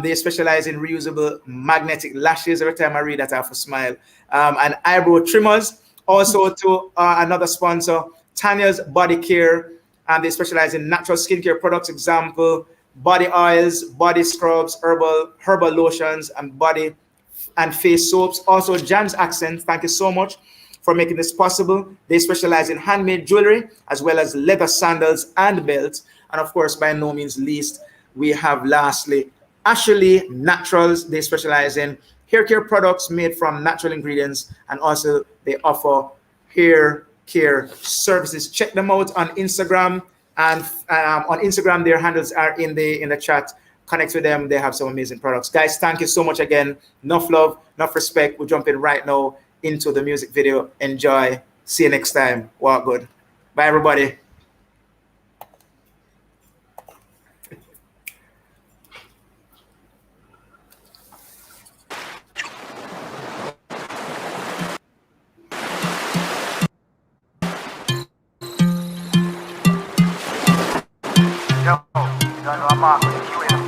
They specialize in reusable magnetic lashes. Every time I read that, I have to smile. And eyebrow trimmers. Also to another sponsor, Tanya's Body Care. They specialize in natural skincare products, example, body oils, body scrubs, herbal lotions, and body and face soaps. Also, Jan's Accent, thank you so much for making this possible. They specialize in handmade jewelry, as well as leather sandals and belts. And of course, by no means least, we have lastly, Ashley Naturals. They specialize in hair care products made from natural ingredients, and also they offer hair care services. Check them out on Instagram, and on Instagram their handles are in the chat. Connect with them. They have some amazing products. Guys, thank you so much again. Enough love, enough respect. We're jumping right now into the music video. Enjoy. See you next time. Walk good. Bye, everybody. Yo, you don't know I'm Marq with the QM.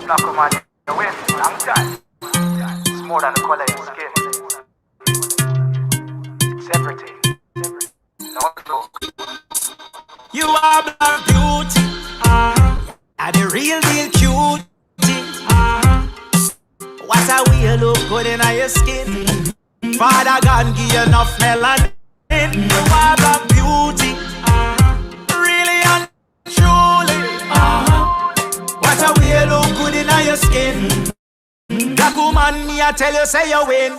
Black woman, you wait for a long time. It's more than the color of your skin. It's everything. No joke. You are black beauty. And the real deal cute. What a way you look good in your skin. Father God give you enough melanin. You are black beauty, really and truly. What a way you look good in your skin. Black woman, me I tell you, say you win.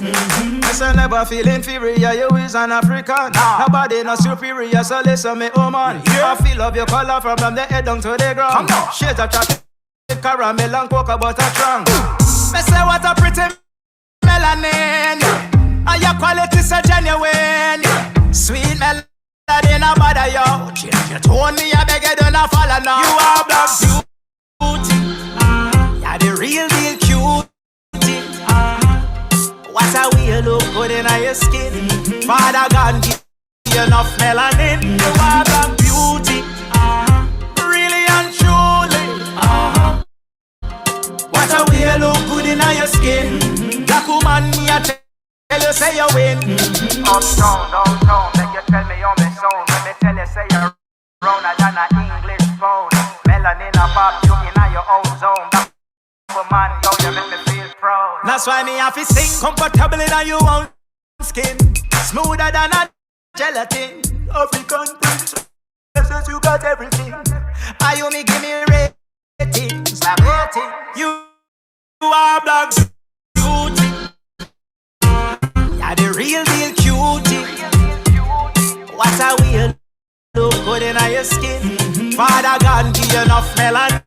Yes, I never feel inferior. You is an African. Nobody no superior, so listen me, oh man. I feel of your color from the head down to the ground. Shades of chocolate, caramel and cocoa butter strong. Me say what a pretty melanin. And your quality so genuine. Sweet melody no bother you. Change your tone, me I beg you do not follow now. You are black beauty. You're the real deal cutie. What a way you look good in your skin. Father God give you enough melanin. You are black beauty. Really and truly. in your skin. Black woman, me a tell you say you win. Uptown, downtown, make you tell me on my sound. When me tell you say you're rounder than a English phone. Melanin a pop, you in your own zone. Black woman, yo, you make me feel proud. That's why me have to sing comfortable in your own skin. Smoother than a gelatin. African princess, you got everything. Are you me give me ratings? I'm rating. You are black beauty. You're the real deal cutie. What a wheel. Look good in your skin. Father God give you enough melanin.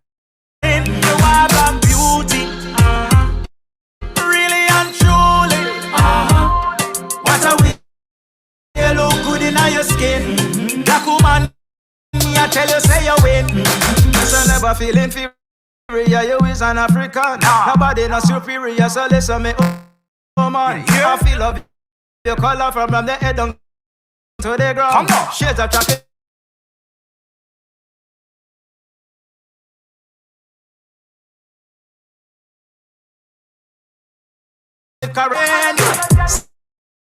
You are black beauty. Really and truly. What a wheel. You look good in your skin. Black woman, me I tell you say you win. So never feel inferior. You is an African. Nobody no superior. So listen me, oh man. I feel love your color from the head down to the ground. Shades of chocolate.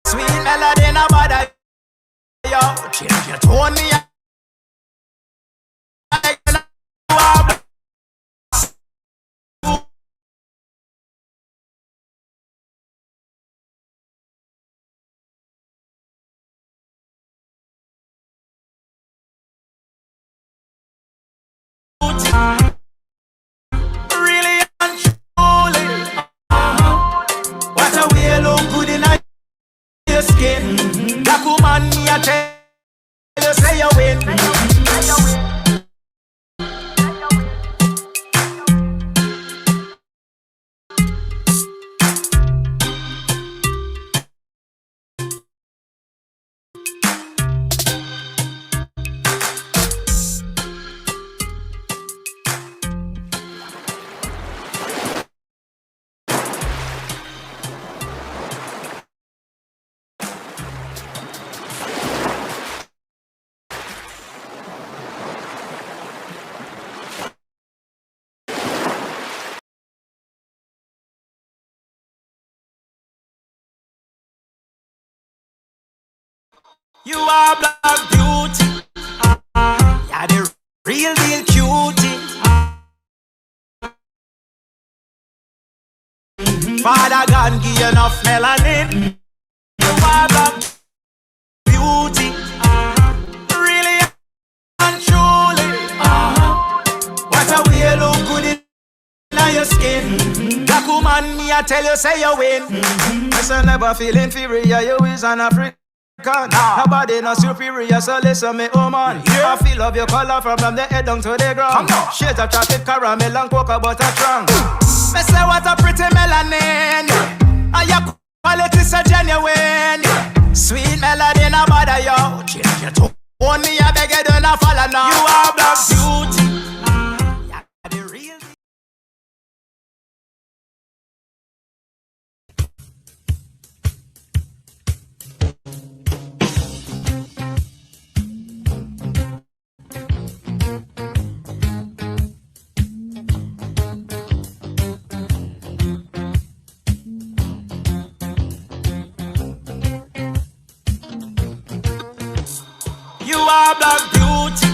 Sweet melody no bother. Yo, change your tone me. Really and truly. What a way look good in your skin. Black woman, me a tell you say you win. You are black beauty. You're the real deal cutie. Father God give you enough melanin. You are black beauty. Really and truly. What a way you look good in your skin. Black woman, me I tell you say you win. So never feel inferior. You is an African. Nobody no superior, so listen me, oh man. I feel love your color from the head down to the ground. Shades of chocolate, caramel and cocoa butter strong. Me say what a pretty melanin. And your quality so genuine. Sweet melody no bother you. Change your tone. Only I beg you do not follow now. You are black beauty. You're the real. You are black beauty.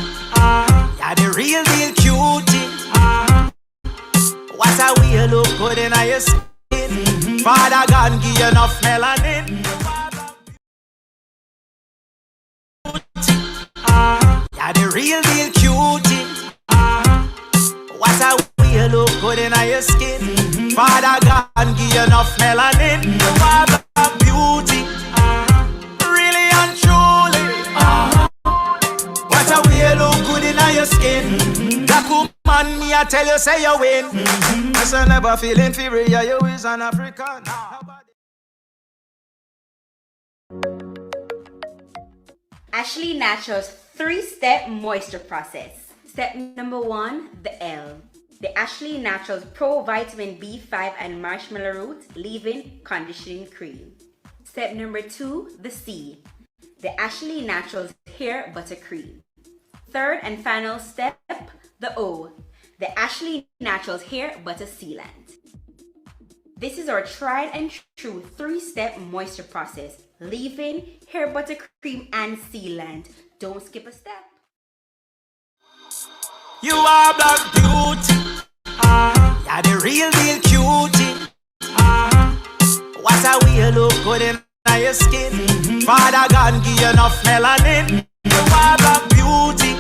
You're the real deal cutie. What a way you look good in your skin. Father God give you enough melanin. You're the real deal cutie. What a way you look good in your skin. Father God give you enough melanin. You are black beauty. Really and truly. What a way you look good in your skin. Black woman, me I tell you say you win. So never feel inferior. You is an African. Ashley Natural's 3-step moisture process. Step number 1, the L. The Ashley Naturals Pro Vitamin B5 and Marshmallow Root Leave-In Conditioning Cream. Step number 2, the C. The Ashley Naturals Hair Butter Cream. Third and final step, the O. The Ashley Naturals Hair Butter Sealant. This is our tried and true 3-step moisture process. Leave-in, hair butter cream, and sealant. Don't skip a step. You are black beauty. You're the real deal cutie. What a way you look good in your skin. Father God give you enough melanin. You are black beauty.